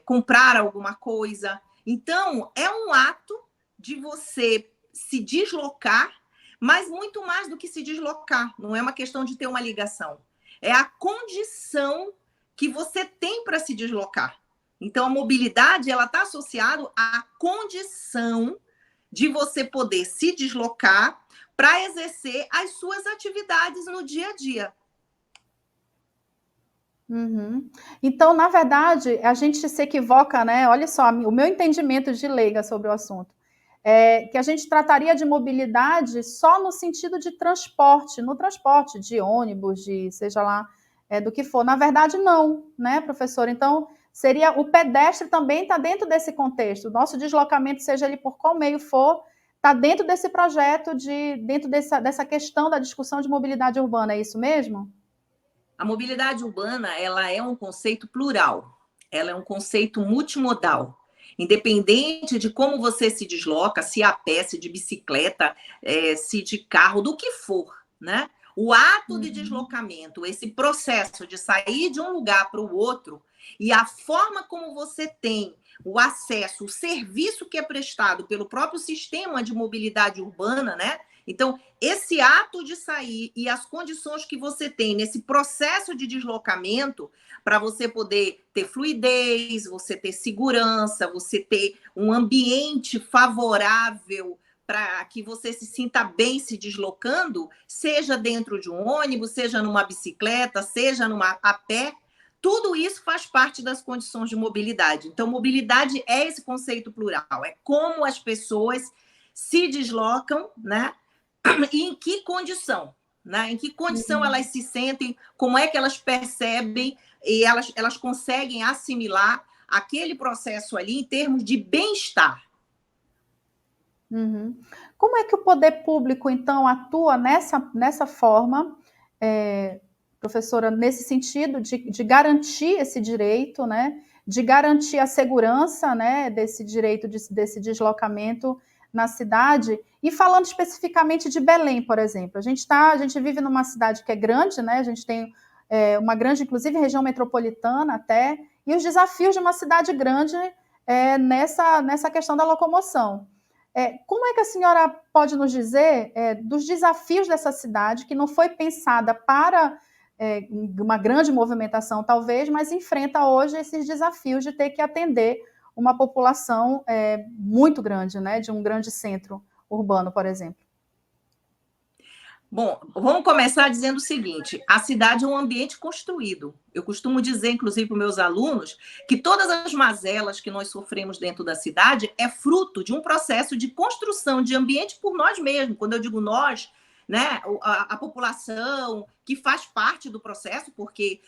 comprar alguma coisa. Então, é um ato de você se deslocar, mas muito mais do que se deslocar. Não é uma questão de ter uma ligação. É a condição que você tem para se deslocar. Então, a mobilidade ela está associada à condição de você poder se deslocar para exercer as suas atividades no dia a dia. Então, na verdade, a gente se equivoca, né? Olha só, o meu entendimento de leiga sobre o assunto é que a gente trataria de mobilidade só no sentido de transporte, no transporte de ônibus, de seja lá do que for. Na verdade, não, né, professor? Então, seria o pedestre também está dentro desse contexto. O nosso deslocamento, seja ele por qual meio for, está dentro desse projeto, dentro dessa questão da discussão de mobilidade urbana, é isso mesmo? A mobilidade urbana ela é um conceito plural, ela é um conceito multimodal. Independente de como você se desloca, se a pé, se de bicicleta, se de carro, do que for, né? O ato de deslocamento, esse processo de sair de um lugar para o outro e a forma como você tem o acesso, o serviço que é prestado pelo próprio sistema de mobilidade urbana, né? Então, esse ato de sair e as condições que você tem nesse processo de deslocamento para você poder ter fluidez, você ter segurança, você ter um ambiente favorável para que você se sinta bem se deslocando, seja dentro de um ônibus, seja numa bicicleta, seja a pé, tudo isso faz parte das condições de mobilidade. Então, mobilidade é esse conceito plural, é como as pessoas se deslocam, né? E em que condição, né? Em que condição elas se sentem, como é que elas percebem e elas conseguem assimilar aquele processo ali em termos de bem-estar. Como é que o poder público, então, atua nessa forma, professora, nesse sentido de garantir esse direito, né? De garantir a segurança, né, desse direito, desse deslocamento na cidade? E falando especificamente de Belém, por exemplo, a gente vive numa cidade que é grande, né? A gente tem uma grande, inclusive, região metropolitana até, e os desafios de uma cidade grande nessa questão da locomoção. Como é que a senhora pode nos dizer dos desafios dessa cidade, que não foi pensada para uma grande movimentação, talvez, mas enfrenta hoje esses desafios de ter que atender uma população muito grande, né, de um grande centro urbano, por exemplo? Bom, vamos começar dizendo o seguinte: a cidade é um ambiente construído. Eu costumo dizer, inclusive, para os meus alunos, que todas as mazelas que nós sofremos dentro da cidade é fruto de um processo de construção de ambiente por nós mesmos. Quando eu digo nós, né, a população que faz parte do processo, porque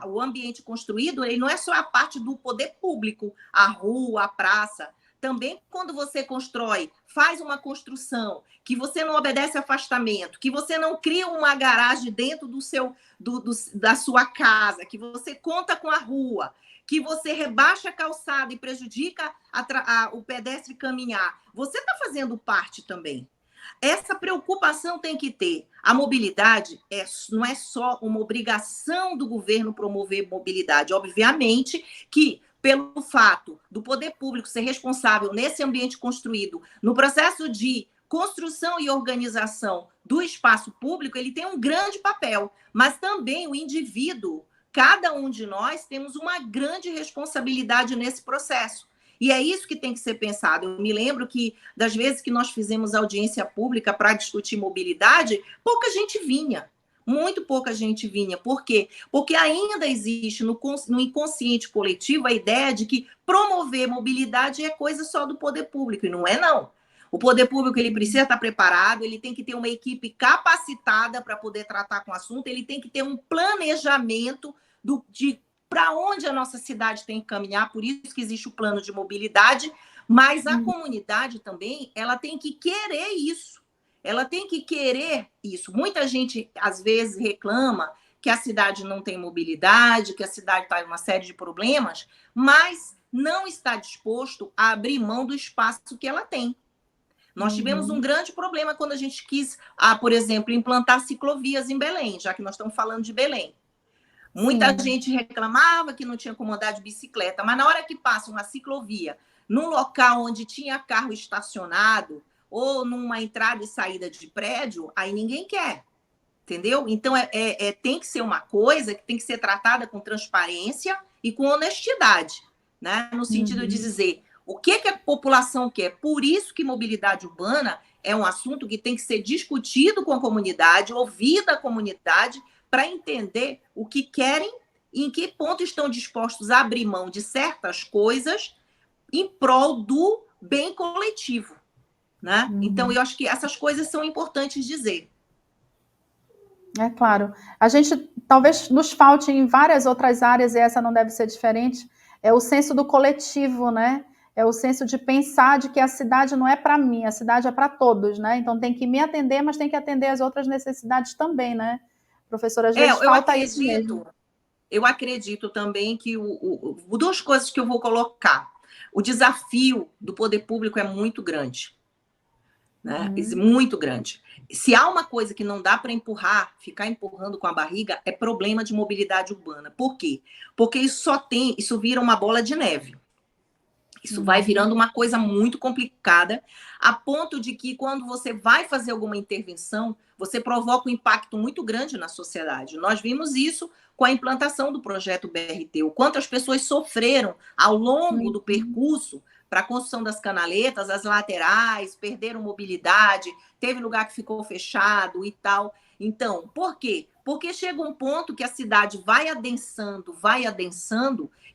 o ambiente construído ele não é só a parte do poder público, a rua, a praça. Também, quando você constrói, faz uma construção, que você não obedece afastamento, que você não cria uma garagem dentro da sua casa, que você conta com a rua, que você rebaixa a calçada e prejudica o pedestre caminhar, você está fazendo parte também. Essa preocupação tem que ter. A mobilidade não é só uma obrigação do governo promover mobilidade. Obviamente que, pelo fato do poder público ser responsável nesse ambiente construído, no processo de construção e organização do espaço público, ele tem um grande papel, mas também o indivíduo, cada um de nós, temos uma grande responsabilidade nesse processo. E é isso que tem que ser pensado. Eu me lembro que, das vezes que nós fizemos audiência pública para discutir mobilidade, pouca gente vinha. Muito pouca gente vinha. Por quê? Porque ainda existe no inconsciente coletivo a ideia de que promover mobilidade é coisa só do poder público. E não é, não. O poder público ele precisa estar preparado, ele tem que ter uma equipe capacitada para poder tratar com o assunto, ele tem que ter um planejamento de para onde a nossa cidade tem que caminhar, por isso que existe o plano de mobilidade, mas a comunidade também ela tem que querer isso. Ela tem que querer isso. Muita gente, às vezes, reclama que a cidade não tem mobilidade, que a cidade está em uma série de problemas, mas não está disposto a abrir mão do espaço que ela tem. Nós tivemos um grande problema quando a gente quis, por exemplo, implantar ciclovias em Belém, já que nós estamos falando de Belém. Muita gente reclamava que não tinha como andar de bicicleta, mas na hora que passa uma ciclovia num local onde tinha carro estacionado, ou numa entrada e saída de prédio, aí ninguém quer, entendeu? Então, tem que ser uma coisa que tem que ser tratada com transparência e com honestidade, né? No sentido de dizer o que a população quer. Por isso que mobilidade urbana é um assunto que tem que ser discutido com a comunidade, ouvida a comunidade, para entender o que querem e em que ponto estão dispostos a abrir mão de certas coisas em prol do bem coletivo. Né? Então, eu acho que essas coisas são importantes dizer. É claro. A gente talvez nos falte em várias outras áreas, e essa não deve ser diferente, é o senso do coletivo, né? É o senso de pensar de que a cidade não é para mim, a cidade é para todos, né? Então tem que me atender, mas tem que atender as outras necessidades também, né? Professora, às vezes falta isso mesmo. Eu acredito também que duas coisas que eu vou colocar. o desafio do poder público é muito grande. Né? Muito grande. Se há uma coisa que não dá para empurrar, ficar empurrando com a barriga, é problema de mobilidade urbana. Por quê? Porque isso vira uma bola de neve. Isso vai virando uma coisa muito complicada, a ponto de que quando você vai fazer alguma intervenção, você provoca um impacto muito grande na sociedade. Nós vimos isso com a implantação do projeto BRT, o quanto as pessoas sofreram ao longo do percurso para a construção das canaletas, as laterais, perderam mobilidade, teve lugar que ficou fechado e tal. Então, por quê? Porque chega um ponto que a cidade vai adensando,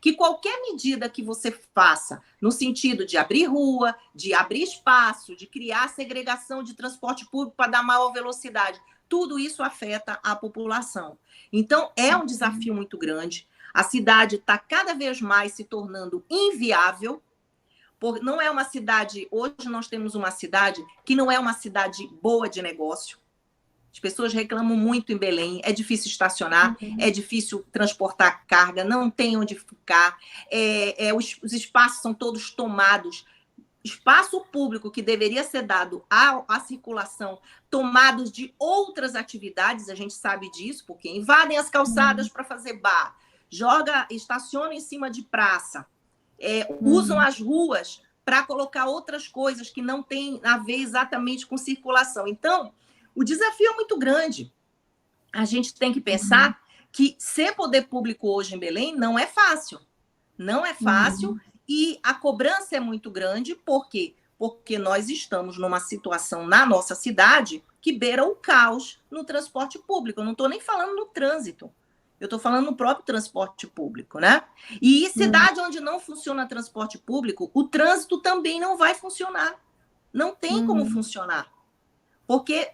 que qualquer medida que você faça, no sentido de abrir rua, de abrir espaço, de criar segregação de transporte público para dar maior velocidade, tudo isso afeta a população. Então, é um desafio muito grande. A cidade está cada vez mais se tornando inviável. Não é uma cidade... Hoje nós temos uma cidade que não é uma cidade boa de negócio. As pessoas reclamam muito em Belém, é difícil estacionar, é difícil transportar carga, não tem onde ficar, os espaços são todos tomados. Espaço público que deveria ser dado à circulação, tomados de outras atividades, a gente sabe disso, porque invadem as calçadas para fazer bar, estacionam em cima de praça, usam as ruas para colocar outras coisas que não têm a ver exatamente com circulação. Então, o desafio é muito grande. A gente tem que pensar que ser poder público hoje em Belém não é fácil. Não é fácil e a cobrança é muito grande. Por quê? Porque nós estamos numa situação na nossa cidade que beira o caos no transporte público. Eu não estou nem falando no trânsito. Eu estou falando no próprio transporte público, né? E cidade onde não funciona transporte público, o trânsito também não vai funcionar. Não tem como funcionar. Porque,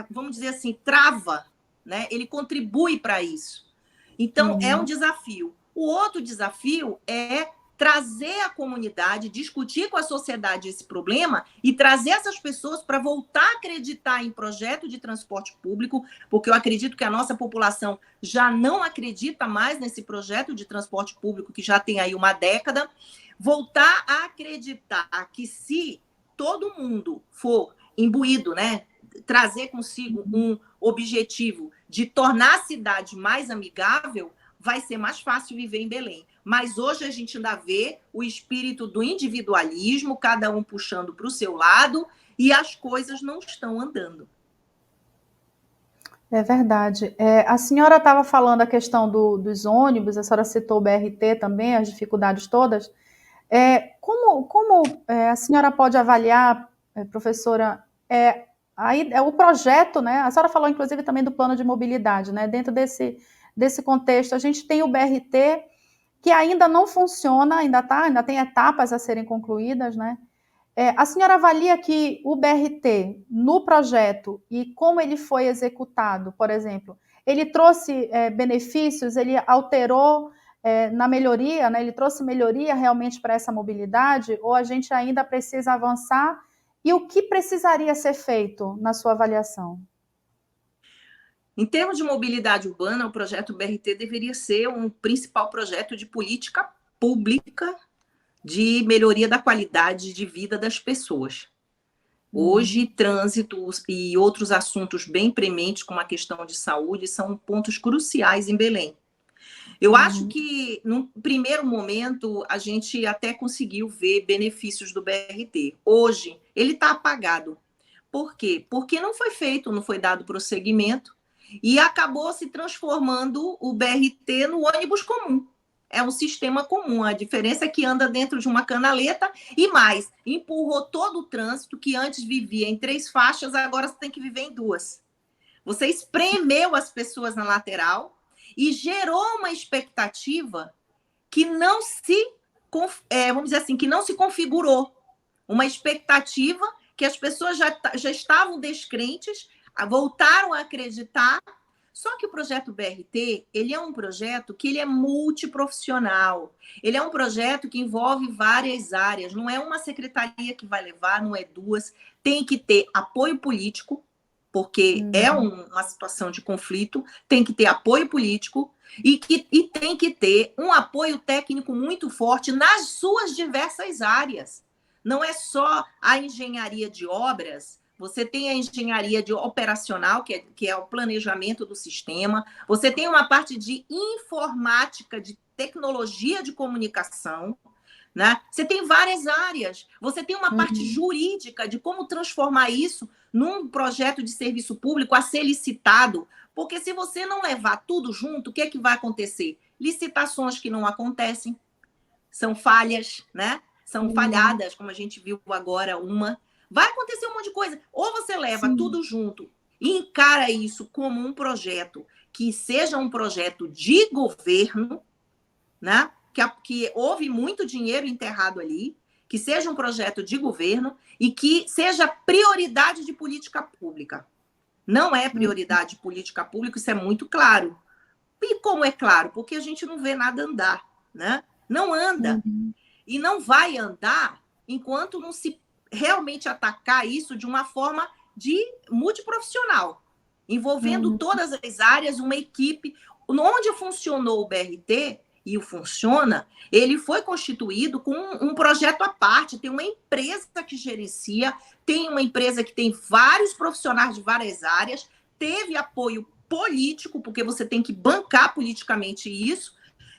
vamos dizer assim, trava, né? Ele contribui para isso. Então, é um desafio. O outro desafio é trazer a comunidade, discutir com a sociedade esse problema e trazer essas pessoas para voltar a acreditar em projeto de transporte público, porque eu acredito que a nossa população já não acredita mais nesse projeto de transporte público, que já tem aí uma década. Voltar a acreditar que se todo mundo for imbuído, né, trazer consigo um objetivo de tornar a cidade mais amigável, vai ser mais fácil viver em Belém. Mas hoje a gente ainda vê o espírito do individualismo, cada um puxando para o seu lado, e as coisas não estão andando. É verdade. A senhora estava falando a questão dos ônibus, a senhora citou o BRT também, as dificuldades todas. Como a senhora pode avaliar, professora, o projeto, né? A senhora falou, inclusive, também do plano de mobilidade, né? Dentro desse contexto, a gente tem o BRT, que ainda não funciona, ainda tem etapas a serem concluídas, né? A senhora avalia que o BRT, no projeto, e como ele foi executado, por exemplo, ele trouxe benefícios, ele alterou na melhoria, né? Ele trouxe melhoria realmente para essa mobilidade, ou a gente ainda precisa avançar? E o que precisaria ser feito, na sua avaliação? Em termos de mobilidade urbana, o projeto BRT deveria ser um principal projeto de política pública de melhoria da qualidade de vida das pessoas. Hoje, trânsito e outros assuntos bem prementes, como a questão de saúde, são pontos cruciais em Belém. Eu acho que, num primeiro momento, a gente até conseguiu ver benefícios do BRT. Hoje, ele está apagado. Por quê? Porque não foi dado prosseguimento, e acabou se transformando o BRT no ônibus comum. É um sistema comum. A diferença é que anda dentro de uma canaleta e mais, empurrou todo o trânsito que antes vivia em 3 faixas, agora você tem que viver em 2. Você espremeu as pessoas na lateral e gerou uma expectativa que não se, vamos dizer assim, que não se configurou. Uma expectativa que as pessoas já estavam descrentes, voltaram a acreditar. Só que o projeto BRT, ele é um projeto que ele é multiprofissional. Ele é um projeto que envolve várias áreas. Não é uma secretaria que vai levar, não é 2. Tem que ter apoio político, porque é uma situação de conflito. Tem que ter apoio político. E tem que ter um apoio técnico muito forte nas suas diversas áreas. Não é só a engenharia de obras, você tem a engenharia operacional, que é o planejamento do sistema, você tem uma parte de informática, de tecnologia de comunicação, né? Você tem várias áreas, você tem uma parte jurídica de como transformar isso num projeto de serviço público a ser licitado, porque se você não levar tudo junto, o que é que vai acontecer? Licitações que não acontecem, são falhas, né? São falhadas, como a gente viu agora uma. Vai acontecer um monte de coisa. Ou você leva tudo junto e encara isso como um projeto que seja um projeto de governo, né? Que houve muito dinheiro enterrado ali, que seja um projeto de governo e que seja prioridade de política pública. Não é prioridade de política pública, isso é muito claro. E como é claro? Porque a gente não vê nada andar, né? Não anda. E não vai andar enquanto não se realmente atacar isso de uma forma multiprofissional, envolvendo todas as áreas, uma equipe. Onde funcionou o BRT, e o funciona, ele foi constituído com um projeto à parte, tem uma empresa que gerencia, tem uma empresa que tem vários profissionais de várias áreas, teve apoio político, porque você tem que bancar politicamente isso,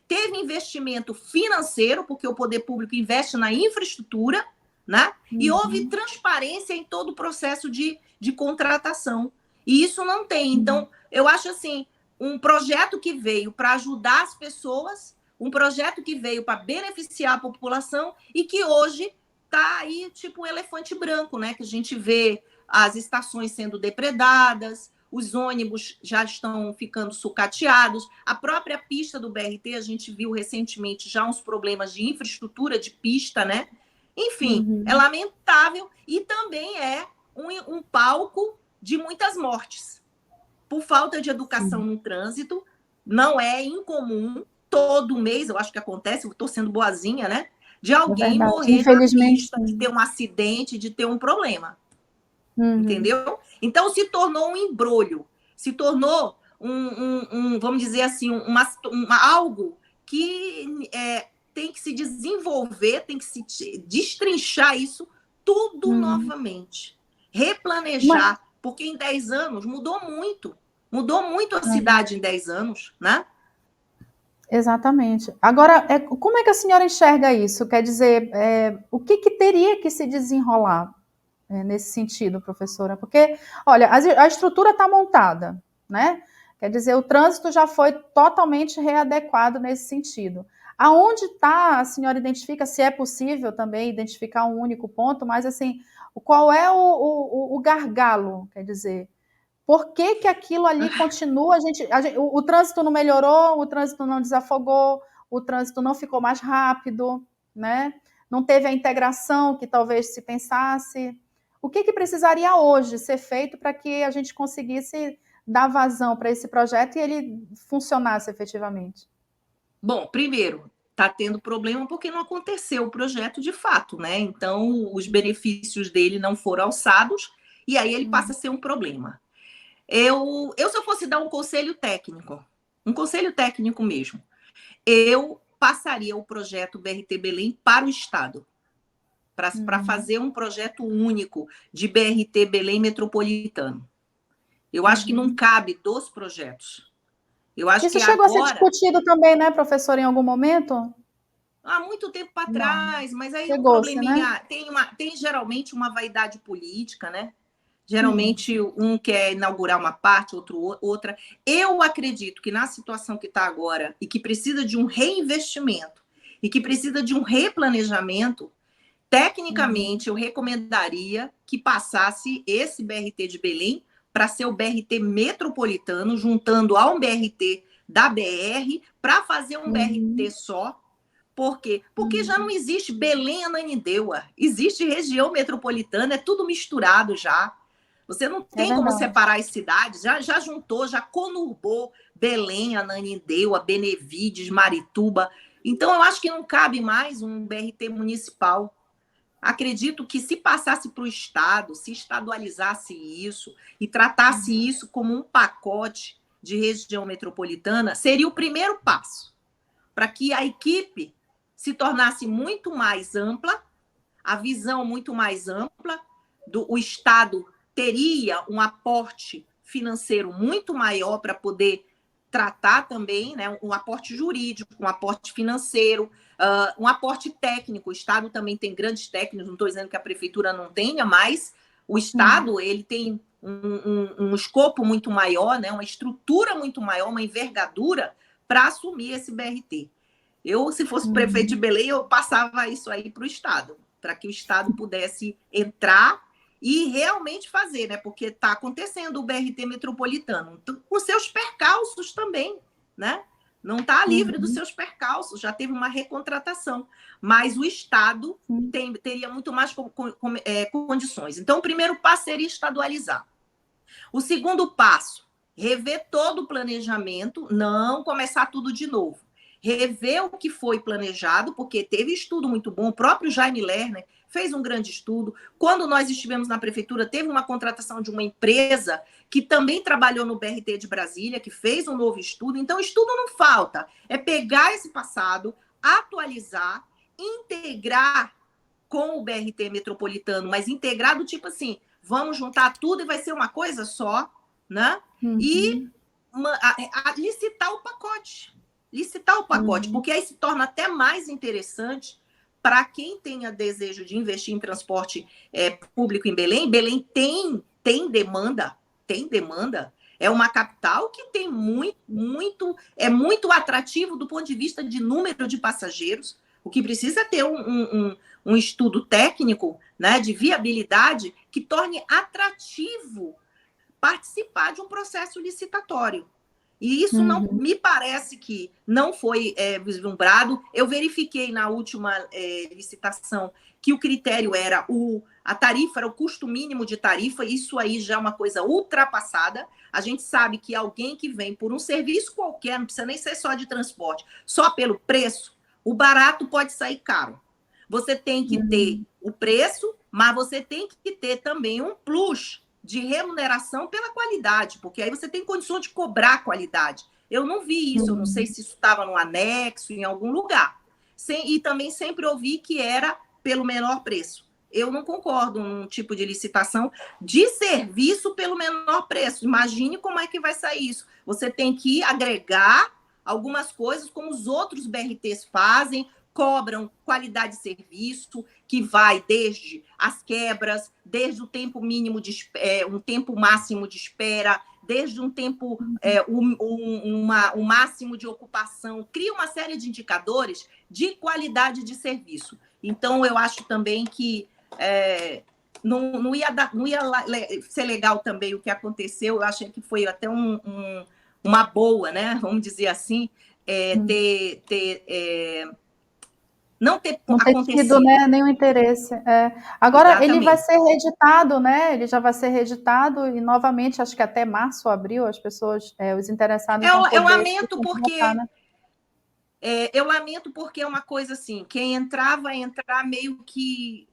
teve investimento financeiro, porque o poder público investe na infraestrutura, né? E houve transparência em todo o processo de contratação. E isso não tem. Então, eu acho assim, um projeto que veio para ajudar as pessoas, um projeto que veio para beneficiar a população e que hoje está aí tipo um elefante branco, né? Que a gente vê as estações sendo depredadas, os ônibus já estão ficando sucateados, a própria pista do BRT, a gente viu recentemente já uns problemas de infraestrutura de pista, né? Enfim, é lamentável e também é um palco de muitas mortes. Por falta de educação no trânsito, não é incomum, todo mês, eu acho que acontece, eu estou sendo boazinha, né? De alguém morrer na pista, de ter um acidente, de ter um problema. Entendeu? Então, se tornou um embrolho, se tornou vamos dizer assim, algo que tem que se desenvolver, tem que se destrinchar isso tudo novamente. Replanejar, porque em 10 anos mudou muito a cidade em 10 anos, né? Exatamente. Agora, como é que a senhora enxerga isso? Quer dizer, o que teria que se desenrolar nesse sentido, professora? Porque, olha, a estrutura está montada, né? Quer dizer, o trânsito já foi totalmente readequado nesse sentido. Aonde está, a senhora identifica, se é possível também identificar um único ponto, mas assim, qual é o gargalo, quer dizer? Por que aquilo ali continua? O trânsito não melhorou, o trânsito não desafogou, o trânsito não ficou mais rápido, né? Não teve a integração que talvez se pensasse. O que precisaria hoje ser feito para que a gente conseguisse dar vazão para esse projeto e ele funcionasse efetivamente? Bom, primeiro, está tendo problema porque não aconteceu o projeto de fato, né? Então, os benefícios dele não foram alçados e aí ele passa a ser um problema. Eu se eu fosse dar um conselho técnico mesmo, eu passaria o projeto BRT Belém para o Estado, para fazer um projeto único de BRT Belém metropolitano. Eu acho que não cabe 2 projetos. Eu acho isso que chegou agora... a ser discutido também, né, professora, em algum momento? Há muito tempo para trás, mas aí o probleminha, né? Tem geralmente uma vaidade política, né? Geralmente um quer inaugurar uma parte, outra. Eu acredito que na situação que está agora e que precisa de um reinvestimento e que precisa de um replanejamento, tecnicamente eu recomendaria que passasse esse BRT de Belém para ser o BRT metropolitano, juntando a um BRT da BR para fazer um BRT só. Por quê? Porque já não existe Belém Ananindeua, existe região metropolitana, é tudo misturado já. Você não tem como separar as cidades, já juntou, já conurbou Belém, Ananindeua, Benevides, Marituba. Então, eu acho que não cabe mais um BRT municipal. Acredito que se passasse para o Estado, se estadualizasse isso e tratasse isso como um pacote, de região metropolitana seria o primeiro passo para que a equipe se tornasse muito mais ampla, a visão muito mais ampla, o Estado teria um aporte financeiro muito maior para poder tratar também, né, um aporte jurídico, um aporte financeiro, um aporte técnico. O Estado também tem grandes técnicos, não estou dizendo que a prefeitura não tenha, mas o Estado ele tem um escopo muito maior, né, uma estrutura muito maior, uma envergadura para assumir esse BRT. Eu, se fosse prefeito de Belém, eu passava isso aí para o Estado, para que o Estado pudesse entrar e realmente fazer, né? Porque está acontecendo o BRT metropolitano, com seus percalços também, né? Não está livre dos seus percalços, já teve uma recontratação, mas o Estado teria muito mais condições. Então, o primeiro passo seria estadualizar. O segundo passo, rever todo o planejamento, não começar tudo de novo. Rever o que foi planejado, porque teve estudo muito bom, o próprio Jaime Lerner fez um grande estudo. Quando nós estivemos na prefeitura, teve uma contratação de uma empresa que também trabalhou no BRT de Brasília, que fez um novo estudo. Então, estudo não falta. É pegar esse passado, atualizar, integrar com o BRT metropolitano, mas integrar do tipo assim, vamos juntar tudo e vai ser uma coisa só, né? E licitar o pacote. Licitar o pacote, porque aí se torna até mais interessante para quem tenha desejo de investir em transporte público em Belém. Belém tem demanda, é uma capital que tem muito atrativo do ponto de vista de número de passageiros. O que precisa ter um estudo técnico, né, de viabilidade que torne atrativo participar de um processo licitatório. E isso não me parece que não foi vislumbrado. Eu verifiquei na última licitação que o critério era a tarifa, era o custo mínimo de tarifa. Isso aí já é uma coisa ultrapassada. A gente sabe que alguém que vem por um serviço qualquer, não precisa nem ser só de transporte, só pelo preço, o barato pode sair caro. Você tem que ter o preço, mas você tem que ter também um plus de remuneração pela qualidade, porque aí você tem condições de cobrar a qualidade. Eu não vi isso, eu não sei se isso estava no anexo, em algum lugar. E também sempre ouvi que era pelo menor preço. Eu não concordo num tipo de licitação de serviço pelo menor preço. Imagine como é que vai sair isso. Você tem que agregar algumas coisas, como os outros BRTs fazem, cobram qualidade de serviço, que vai desde as quebras, desde o tempo mínimo um tempo máximo de espera, desde um tempo, um máximo de ocupação, cria uma série de indicadores de qualidade de serviço. Então, eu acho também que não ia ser legal também o que aconteceu. Eu achei que foi até uma boa, né? Vamos dizer assim, não ter tido, né, nenhum interesse. Agora, exatamente. Ele vai ser reeditado, né? Ele já vai ser reeditado e, novamente, acho que até março, abril, as pessoas, os interessados vão poder... Eu lamento porque... Votar, né? Eu lamento porque é uma coisa assim, quem entrar vai entrar meio que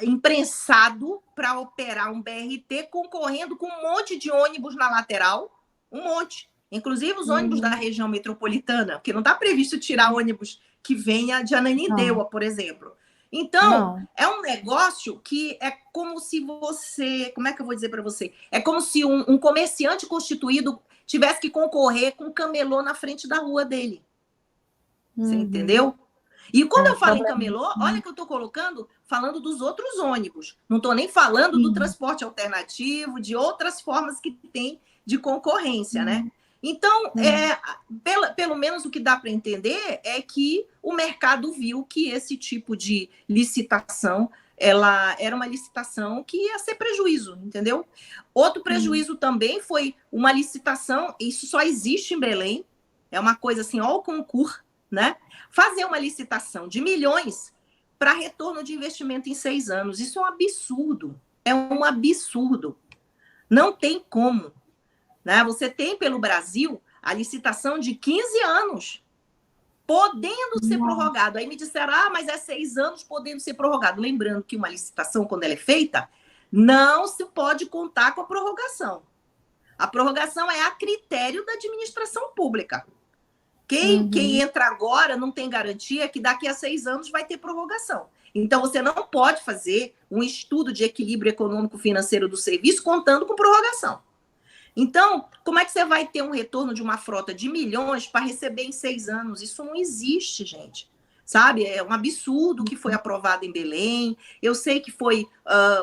imprensado para operar um BRT concorrendo com um monte de ônibus na lateral, um monte. Inclusive os ônibus da região metropolitana, porque não está previsto tirar ônibus que venha de Ananindeua, por exemplo. Então, é um negócio que é como se você... Como é que eu vou dizer para você? É como se um comerciante constituído tivesse que concorrer com um camelô na frente da rua dele. Você entendeu? E quando eu falo em camelô, olha que eu estou falando dos outros ônibus. Não estou nem falando do transporte alternativo, de outras formas que tem de concorrência, né? Então, pelo menos o que dá para entender é que o mercado viu que esse tipo de licitação ela era uma licitação que ia ser prejuízo, entendeu? Outro prejuízo também foi uma licitação, isso só existe em Belém, é uma coisa assim, ó o concurso, né? Fazer uma licitação de milhões para retorno de investimento em 6 anos. Isso é um absurdo. É um absurdo. Não tem como. Né? Você tem pelo Brasil a licitação de 15 anos, podendo ser prorrogado. Aí me disseram, mas é 6 anos podendo ser prorrogado. Lembrando que uma licitação, quando ela é feita, não se pode contar com a prorrogação. A prorrogação é a critério da administração pública. Quem entra agora não tem garantia que daqui a 6 anos vai ter prorrogação. Então, você não pode fazer um estudo de equilíbrio econômico-financeiro do serviço contando com prorrogação. Então, como é que você vai ter um retorno de uma frota de milhões para receber em 6 anos? Isso não existe, gente. Sabe? É um absurdo que foi aprovado em Belém. Eu sei que foi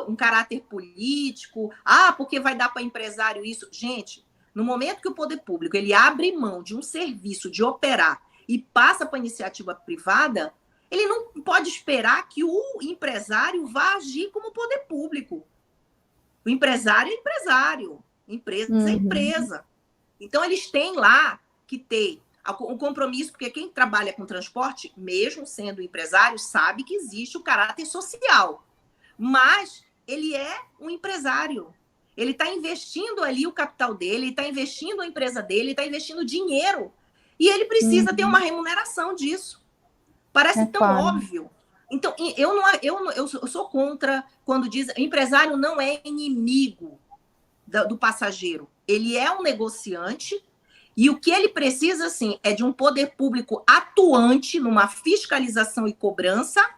um caráter político. Porque vai dar para empresário isso. Gente, no momento que o poder público ele abre mão de um serviço de operar e passa para a iniciativa privada, ele não pode esperar que o empresário vá agir como poder público. O empresário é empresário, empresa é empresa. Então, eles têm lá que ter o compromisso, porque quem trabalha com transporte, mesmo sendo empresário, sabe que existe o caráter social. Mas ele é um empresário. Ele está investindo ali o capital dele, ele está investindo a empresa dele, ele está investindo dinheiro. E ele precisa ter uma remuneração disso. Parece tão óbvio. Então, eu sou contra quando diz empresário não é inimigo do passageiro. Ele é um negociante e o que ele precisa, assim, é de um poder público atuante numa fiscalização e cobrança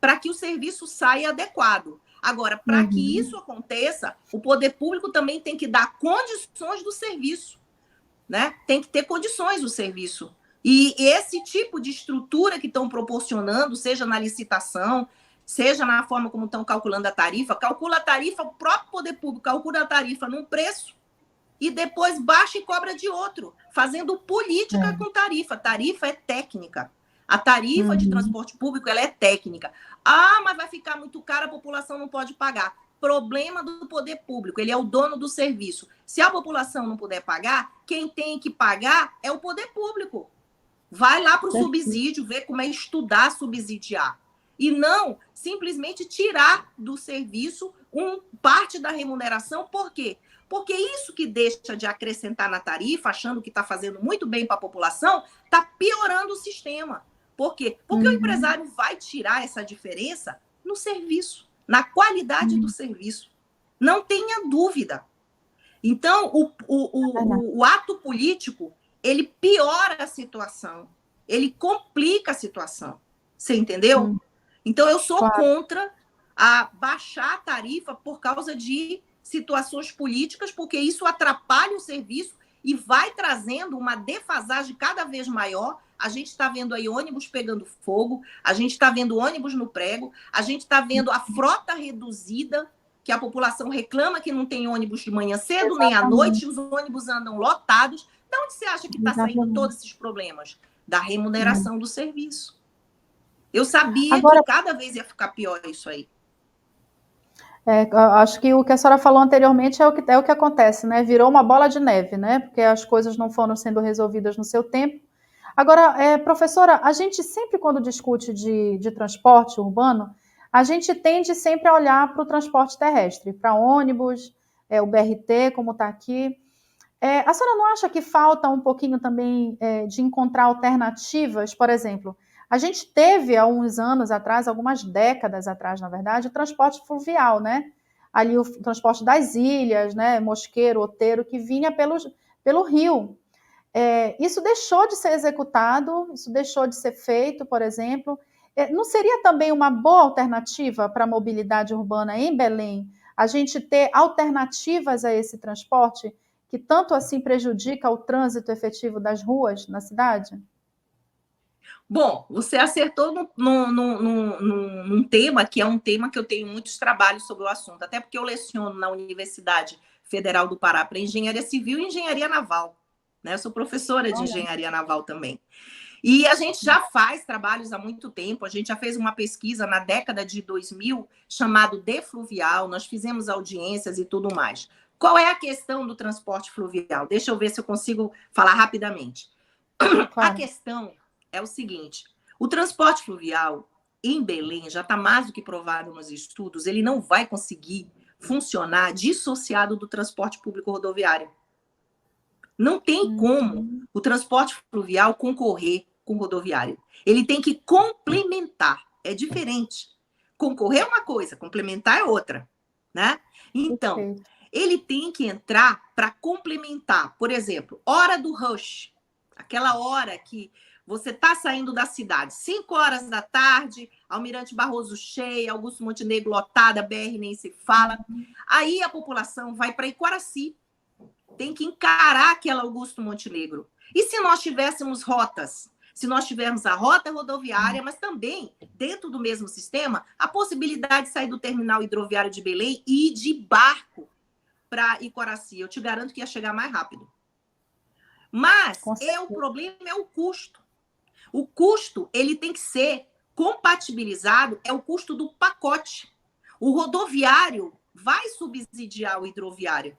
para que o serviço saia adequado. Agora, para que isso aconteça, o poder público também tem que dar condições do serviço, né? Tem que ter condições do serviço. E esse tipo de estrutura que estão proporcionando, seja na licitação, seja na forma como estão calculando a tarifa, calcula a tarifa, o próprio poder público calcula a tarifa num preço e depois baixa e cobra de outro, fazendo política com tarifa. Tarifa é técnica. A tarifa de transporte público ela é técnica. Mas vai ficar muito caro, a população não pode pagar. Problema do poder público, ele é o dono do serviço. Se a população não puder pagar, quem tem que pagar é o poder público. Vai lá para o subsídio, ver como é estudar subsidiar. E não simplesmente tirar do serviço parte da remuneração. Por quê? Porque isso que deixa de acrescentar na tarifa, achando que está fazendo muito bem para a população, está piorando o sistema. Por quê? Porque o empresário vai tirar essa diferença no serviço, na qualidade do serviço. Não tenha dúvida. Então, o ato político, ele piora a situação, ele complica a situação. Você entendeu? Então, eu sou contra baixar a tarifa por causa de situações políticas, porque isso atrapalha o serviço e vai trazendo uma defasagem cada vez maior. A gente está vendo aí ônibus pegando fogo, a gente está vendo ônibus no prego, a gente está vendo a frota reduzida, que a população reclama que não tem ônibus de manhã cedo, nem à noite, os ônibus andam lotados. De onde você acha que está saindo todos esses problemas? Da remuneração do serviço. Eu sabia que cada vez ia ficar pior isso aí. Acho que o que a senhora falou anteriormente é o que acontece, né? Virou uma bola de neve, né? Porque as coisas não foram sendo resolvidas no seu tempo. Agora, professora, a gente sempre, quando discute de transporte urbano, a gente tende sempre a olhar para o transporte terrestre, para ônibus, o BRT, como está aqui. A senhora não acha que falta um pouquinho também de encontrar alternativas? Por exemplo, a gente teve há uns anos atrás, algumas décadas atrás, na verdade, o transporte fluvial, né? Ali o transporte das ilhas, né? Mosqueiro, Outeiro, que vinha pelo rio. Isso deixou de ser executado, isso deixou de ser feito, por exemplo. Não seria também uma boa alternativa para a mobilidade urbana em Belém a gente ter alternativas a esse transporte que tanto assim prejudica o trânsito efetivo das ruas na cidade? Bom, você acertou num tema que é um tema que eu tenho muitos trabalhos sobre o assunto, até porque eu leciono na Universidade Federal do Pará para Engenharia Civil e Engenharia Naval. Né? Eu sou professora de Engenharia Naval também. E a gente já faz trabalhos há muito tempo, a gente já fez uma pesquisa na década de 2000 chamado de fluvial, nós fizemos audiências e tudo mais. Qual é a questão do transporte fluvial? Deixa eu ver se eu consigo falar rapidamente. Claro. A questão é o seguinte, o transporte fluvial em Belém já está mais do que provado nos estudos, ele não vai conseguir funcionar dissociado do transporte público rodoviário. Não tem como o transporte fluvial concorrer com o rodoviário. Ele tem que complementar, é diferente. Concorrer é uma coisa, complementar é outra, né? Então, ele tem que entrar para complementar. Por exemplo, hora do rush, aquela hora que você está saindo da cidade, 5 horas da tarde, Almirante Barroso cheia, Augusto Montenegro lotada, BR nem se fala. Aí a população vai para Iquaracy. Tem que encarar aquela Augusto Montenegro. E se nós tivéssemos rotas? Se nós tivermos a rota rodoviária, mas também, dentro do mesmo sistema, a possibilidade de sair do terminal hidroviário de Belém e ir de barco para Iquaracy. Eu te garanto que ia chegar mais rápido. Mas o problema é o custo. O custo, ele tem que ser compatibilizado, é o custo do pacote. O rodoviário vai subsidiar o hidroviário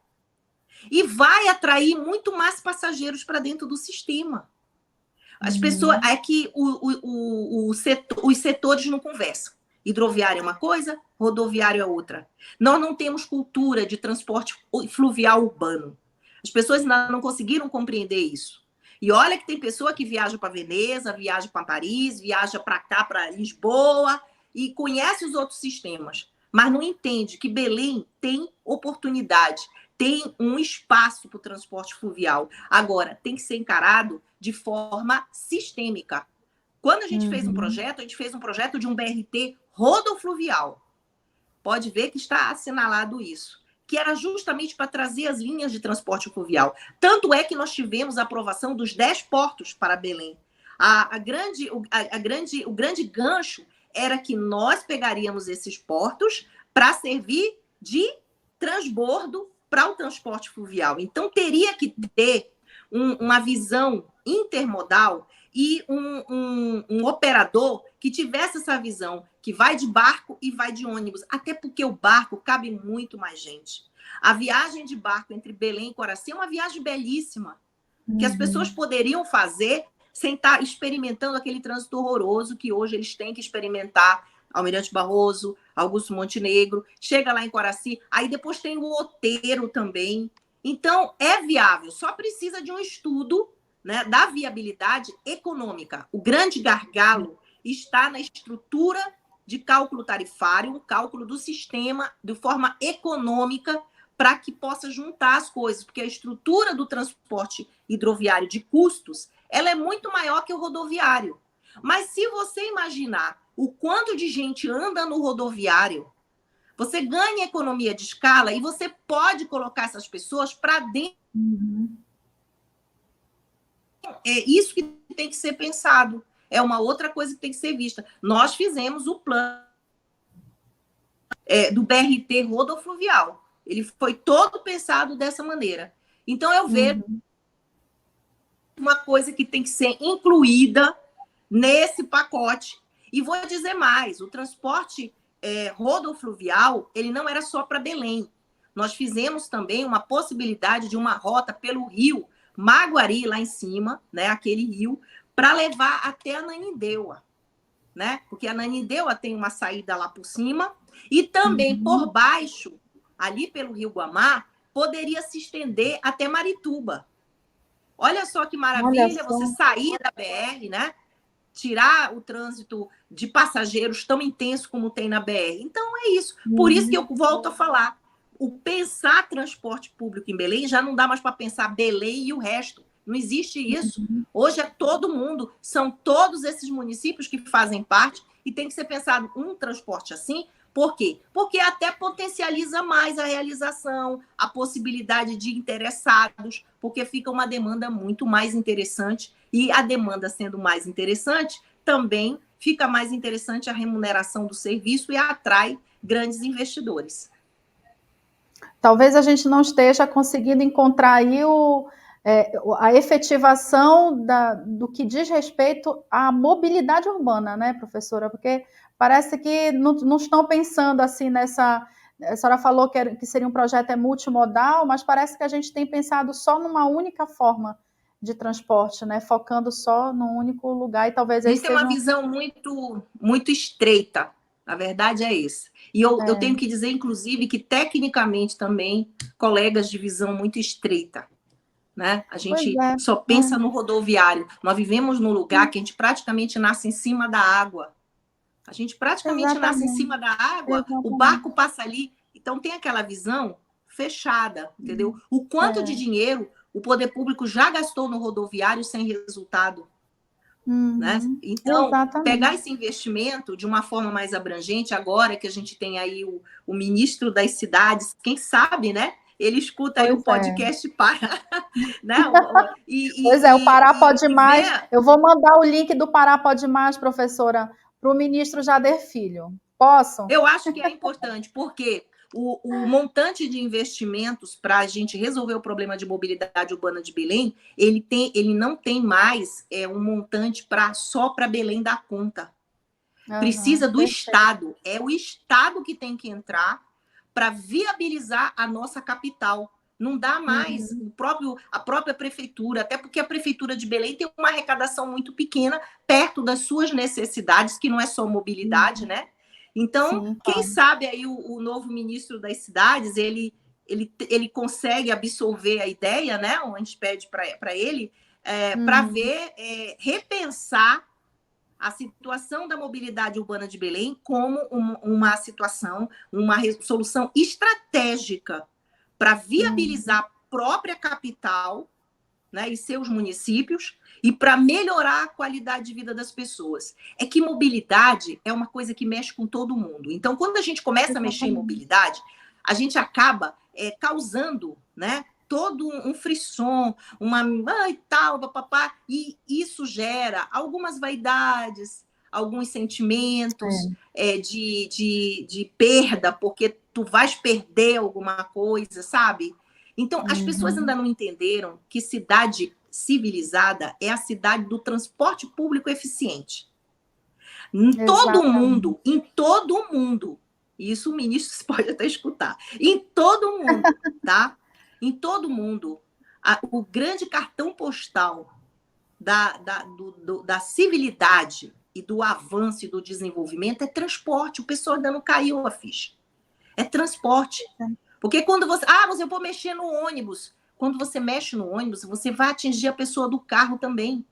e vai atrair muito mais passageiros para dentro do sistema. As pessoas, é que os setores não conversam. Hidroviário é uma coisa, rodoviário é outra. Nós não temos cultura de transporte fluvial urbano. As pessoas ainda não conseguiram compreender isso. E olha que tem pessoa que viaja para Veneza, viaja para Paris, viaja para cá, para Lisboa, e conhece os outros sistemas, mas não entende que Belém tem oportunidade, tem um espaço para o transporte fluvial. Agora, tem que ser encarado de forma sistêmica. Quando a gente fez um projeto, a gente fez um projeto de um BRT rodofluvial. Pode ver que está assinalado isso, que era justamente para trazer as linhas de transporte fluvial. Tanto é que nós tivemos a aprovação dos 10 portos para Belém. O grande gancho era que nós pegaríamos esses portos para servir de transbordo para o transporte fluvial. Então, teria que ter uma visão intermodal e um operador que tivesse essa visão, que vai de barco e vai de ônibus, até porque o barco cabe muito mais gente. A viagem de barco entre Belém e Iquaracy é uma viagem belíssima, que as pessoas poderiam fazer sem estar experimentando aquele trânsito horroroso que hoje eles têm que experimentar. Almirante Barroso, Augusto Montenegro, chega lá em Iquaracy, aí depois tem o Outeiro também. Então, é viável, só precisa de um estudo, né, da viabilidade econômica. O grande gargalo está na estrutura de cálculo tarifário, um cálculo do sistema de forma econômica para que possa juntar as coisas, porque a estrutura do transporte hidroviário de custos, ela é muito maior que o rodoviário. Mas se você imaginar o quanto de gente anda no rodoviário, você ganha economia de escala e você pode colocar essas pessoas para dentro. É isso que tem que ser pensado. É uma outra coisa que tem que ser vista. Nós fizemos o plano do BRT rodofluvial. Ele foi todo pensado dessa maneira. Então, eu vejo uma coisa que tem que ser incluída nesse pacote. E vou dizer mais, o transporte rodofluvial, ele não era só para Belém. Nós fizemos também uma possibilidade de uma rota pelo rio Maguari, lá em cima, né, aquele rio, para levar até a Ananindeua, né? Porque a Ananindeua tem uma saída lá por cima e também por baixo, ali pelo Rio Guamá, poderia se estender até Marituba. Olha só que maravilha você sair da BR, né? Tirar o trânsito de passageiros tão intenso como tem na BR. Então, é isso. Por isso que eu volto a falar. O pensar transporte público em Belém já não dá mais para pensar Belém e o resto. Não existe isso. Hoje é todo mundo, são todos esses municípios que fazem parte e tem que ser pensado um transporte assim. Por quê? Porque até potencializa mais a realização, a possibilidade de interessados, porque fica uma demanda muito mais interessante e a demanda sendo mais interessante, também fica mais interessante a remuneração do serviço e atrai grandes investidores. Talvez a gente não esteja conseguindo encontrar aí a efetivação do que diz respeito à mobilidade urbana, né, professora? Porque parece que não estão pensando assim nessa... A senhora falou que seria um projeto multimodal, mas parece que a gente tem pensado só numa única forma de transporte, né? Focando só num único lugar e talvez... Isso é uma visão muito, muito estreita. A verdade é essa. E eu tenho que dizer, inclusive, que tecnicamente também, colegas de visão muito estreita. Né? A gente só pensa no rodoviário. Nós vivemos num lugar que a gente praticamente nasce em cima da água. A gente praticamente nasce em cima da água, o barco passa ali. Então, tem aquela visão fechada, entendeu? O quanto de dinheiro o poder público já gastou no rodoviário sem resultado. Né? Então, pegar esse investimento de uma forma mais abrangente, agora que a gente tem aí o ministro das cidades, quem sabe, né? Ele escuta aí o podcast Pará. Né? O Pará Pode Mais. Eu vou mandar o link do Pará Pode Mais, professora, para o ministro Jader Filho. Posso? Eu acho que é importante, porque o montante de investimentos para a gente resolver o problema de mobilidade urbana de Belém, ele não tem mais um montante só para Belém dar conta. Precisa do Estado. É o Estado que tem que entrar para viabilizar a nossa capital. Não dá mais a própria prefeitura, até porque a prefeitura de Belém tem uma arrecadação muito pequena, perto das suas necessidades, que não é só mobilidade, né? Então, quem sabe aí o novo ministro das cidades, ele consegue absorver a ideia, né? A gente pede para ele, para ver, repensar a situação da mobilidade urbana de Belém como uma situação, uma solução estratégica para viabilizar a própria capital, né, e seus municípios, e para melhorar a qualidade de vida das pessoas. É que mobilidade é uma coisa que mexe com todo mundo. Então, quando a gente começa a mexer em mobilidade, a gente acaba causando, né, todo um frisson, e isso gera algumas vaidades, alguns sentimentos de perda, porque tu vais perder alguma coisa, sabe? Então, as pessoas ainda não entenderam que cidade civilizada é a cidade do transporte público eficiente. Em todo mundo, isso o ministro pode até escutar, em todo mundo, tá? Em todo mundo, o grande cartão postal da civilidade e do avanço e do desenvolvimento é transporte. O pessoal ainda não caiu a ficha. É transporte. Porque quando você vou mexer no ônibus. Quando você mexe no ônibus, você vai atingir a pessoa do carro também.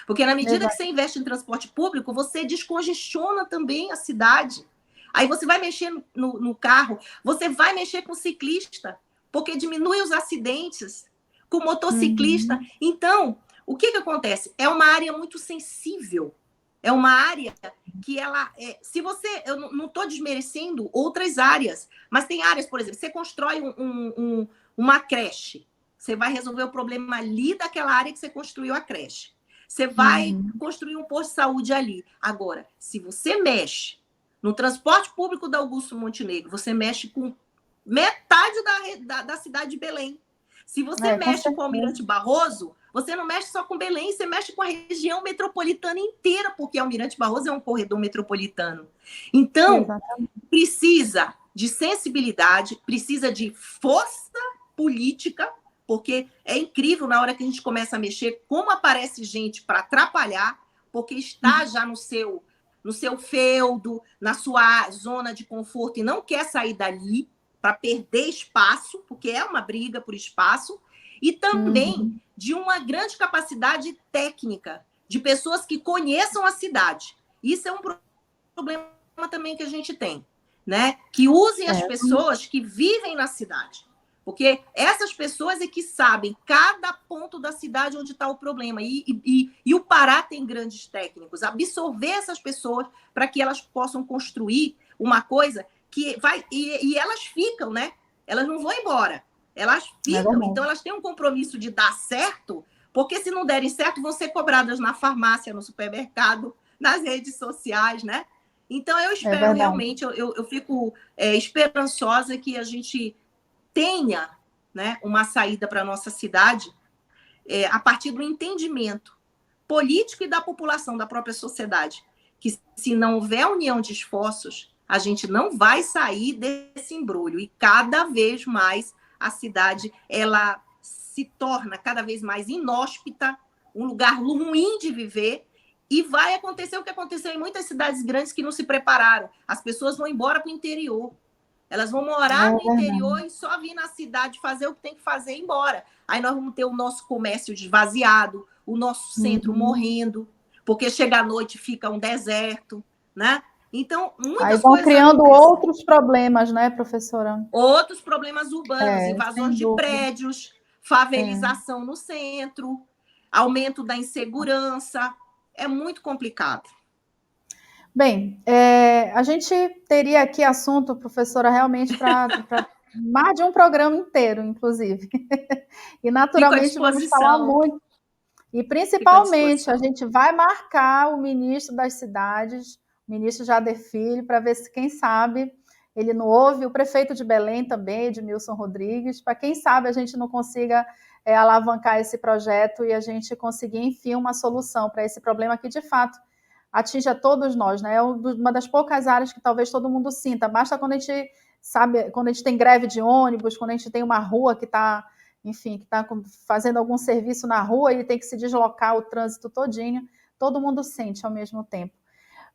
Porque na medida que você investe em transporte público, você descongestiona também a cidade. Aí você vai mexer no carro, você vai mexer com o ciclista, porque diminui os acidentes com o motociclista. Então, o que acontece? É uma área muito sensível. É uma área que ela... eu não estou desmerecendo outras áreas, mas tem áreas, por exemplo, você constrói uma creche, você vai resolver o problema ali daquela área que você construiu a creche. Você vai construir um posto de saúde ali. Agora, se você mexe no transporte público da Augusto Montenegro, você mexe com metade da cidade de Belém. Se você mexe com o Almirante Barroso, você não mexe só com Belém, você mexe com a região metropolitana inteira, porque o Almirante Barroso é um corredor metropolitano. Então, precisa de sensibilidade, precisa de força política, porque é incrível na hora que a gente começa a mexer, como aparece gente para atrapalhar, porque está já no seu feudo, na sua zona de conforto e não quer sair dali para perder espaço, porque é uma briga por espaço, e também de uma grande capacidade técnica, de pessoas que conheçam a cidade. Isso é um problema também que a gente tem, né? Que usem as pessoas que vivem na cidade. Porque essas pessoas é que sabem cada ponto da cidade onde está o problema. E o Pará tem grandes técnicos. Absorver essas pessoas para que elas possam construir uma coisa que vai... E elas ficam, né? Elas não vão embora. Elas ficam. Então, elas têm um compromisso de dar certo, porque se não derem certo, vão ser cobradas na farmácia, no supermercado, nas redes sociais, né? Então, eu espero realmente... Eu fico esperançosa que a gente... tenha, né, uma saída para a nossa cidade a partir do entendimento político e da população, da própria sociedade, que se não houver união de esforços, a gente não vai sair desse embrulho, e cada vez mais a cidade ela se torna cada vez mais inóspita, um lugar ruim de viver, e vai acontecer o que aconteceu em muitas cidades grandes que não se prepararam. As pessoas vão embora para o interior. Elas vão morar no interior e só vir na cidade fazer o que tem que fazer e ir embora. Aí nós vamos ter o nosso comércio esvaziado, o nosso centro morrendo, porque chega à noite fica um deserto, né? Então, Aí muitas vão coisas criando acontecem. outros problemas, né, professora? Outros problemas urbanos, Sem invasões de dúvida. prédios, favelização no centro, aumento da insegurança. É muito complicado. Bem, a gente teria aqui assunto, professora, realmente para mais de um programa inteiro, inclusive. E, Fico à naturalmente, vamos falar disposição. muito. E, Fico à principalmente, a disposição. gente vai marcar o ministro das cidades, o ministro Jader Filho, para ver se, quem sabe, ele não ouve, o prefeito de Belém também, Edmilson Rodrigues, para quem sabe a gente não consiga alavancar esse projeto e a gente conseguir, enfim, uma solução para esse problema que, de fato, atinge a todos nós, né? É uma das poucas áreas que talvez todo mundo sinta. Basta quando a gente sabe, quando a gente tem greve de ônibus, quando a gente tem uma rua que está, enfim, que está fazendo algum serviço na rua e tem que se deslocar o trânsito todinho, todo mundo sente ao mesmo tempo.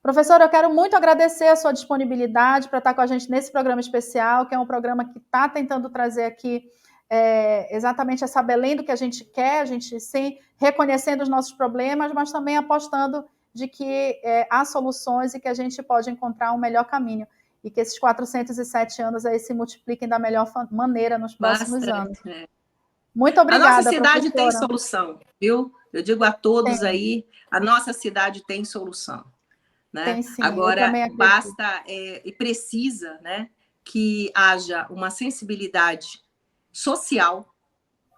Professora, eu quero muito agradecer a sua disponibilidade para estar com a gente nesse programa especial, que é um programa que está tentando trazer aqui exatamente essa Belém do que a gente quer, a gente sim reconhecendo os nossos problemas, mas também apostando de que há soluções e que a gente pode encontrar um melhor caminho e que esses 407 anos aí se multipliquem da melhor maneira nos próximos anos. Muito obrigada, a nossa cidade professora. tem solução, viu? Eu digo a todos aí, a nossa cidade tem solução. Né? Tem sim, agora, basta e precisa, né, que haja uma sensibilidade social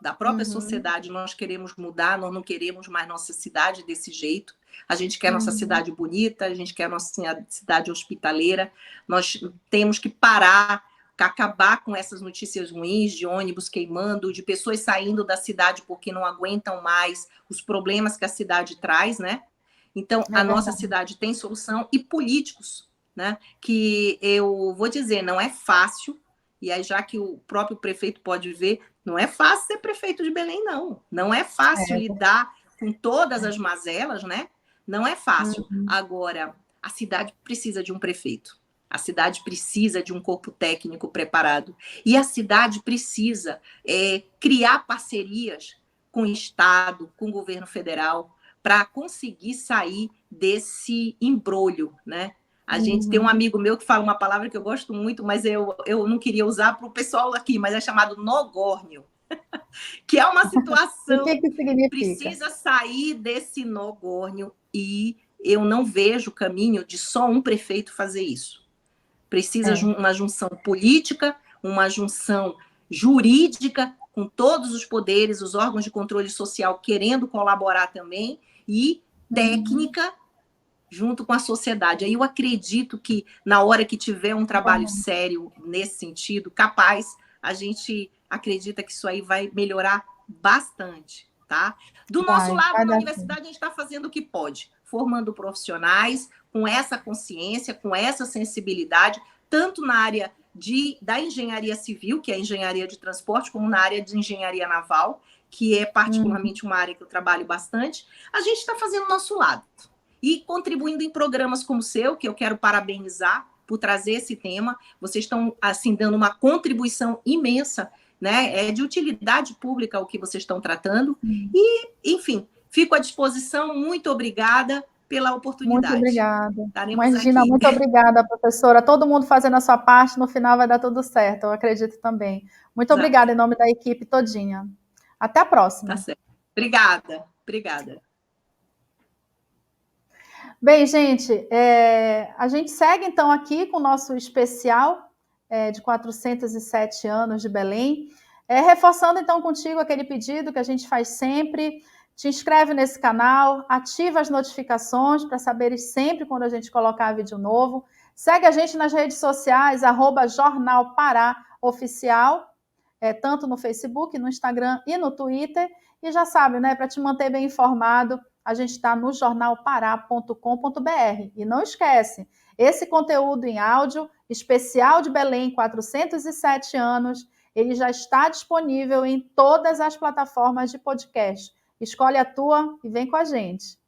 da própria sociedade. Nós queremos mudar, nós não queremos mais nossa cidade desse jeito. A gente quer nossa cidade bonita, a gente quer nossa cidade hospitaleira. Nós temos que parar, acabar com essas notícias ruins de ônibus queimando, de pessoas saindo da cidade porque não aguentam mais os problemas que a cidade traz, né? Então, a nossa cidade tem solução, e políticos, né? Que eu vou dizer, não é fácil, e aí já que o próprio prefeito pode ver, não é fácil ser prefeito de Belém, não. Não é fácil lidar com todas as mazelas, né? Não é fácil. Agora, a cidade precisa de um prefeito. A cidade precisa de um corpo técnico preparado. E a cidade precisa criar parcerias com o Estado, com o governo federal, para conseguir sair desse embrolho, né? A gente tem um amigo meu que fala uma palavra que eu gosto muito, mas eu não queria usar para o pessoal aqui, mas é chamado nogórnio, que é uma situação que significa? Precisa sair desse nogórnio, e eu não vejo caminho de só um prefeito fazer isso. Precisa uma junção política, uma junção jurídica, com todos os poderes, os órgãos de controle social querendo colaborar também, e técnica junto com a sociedade. Aí eu acredito que, na hora que tiver um trabalho sério nesse sentido, capaz, a gente acredita que isso aí vai melhorar bastante, tá? Do nosso lado, na universidade, a gente está fazendo o que pode, formando profissionais com essa consciência, com essa sensibilidade, tanto na área da engenharia civil, que é a engenharia de transporte, como na área de engenharia naval, que é particularmente uma área que eu trabalho bastante. A gente está fazendo o nosso lado. E contribuindo em programas como o seu, que eu quero parabenizar por trazer esse tema. Vocês estão, assim, dando uma contribuição imensa, né? É de utilidade pública o que vocês estão tratando. E, enfim, fico à disposição. Muito obrigada pela oportunidade. Muito obrigada. Estaremos Imagina, aqui. muito obrigada, professora. Todo mundo fazendo a sua parte, no final vai dar tudo certo, eu acredito também. Muito obrigada em nome da equipe todinha. Até a próxima. Tá certo. Obrigada. Obrigada. Bem, gente, a gente segue então aqui com o nosso especial de 407 anos de Belém, reforçando então contigo aquele pedido que a gente faz sempre. Te inscreve nesse canal, ativa as notificações para saberes sempre quando a gente colocar vídeo novo. Segue a gente nas redes sociais, @Jornal Pará Oficial, tanto no Facebook, no Instagram e no Twitter. E já sabe, né, para te manter bem informado, a gente está no jornalpará.com.br. E não esquece, esse conteúdo em áudio, especial de Belém, 407 anos, ele já está disponível em todas as plataformas de podcast. Escolhe a tua e vem com a gente.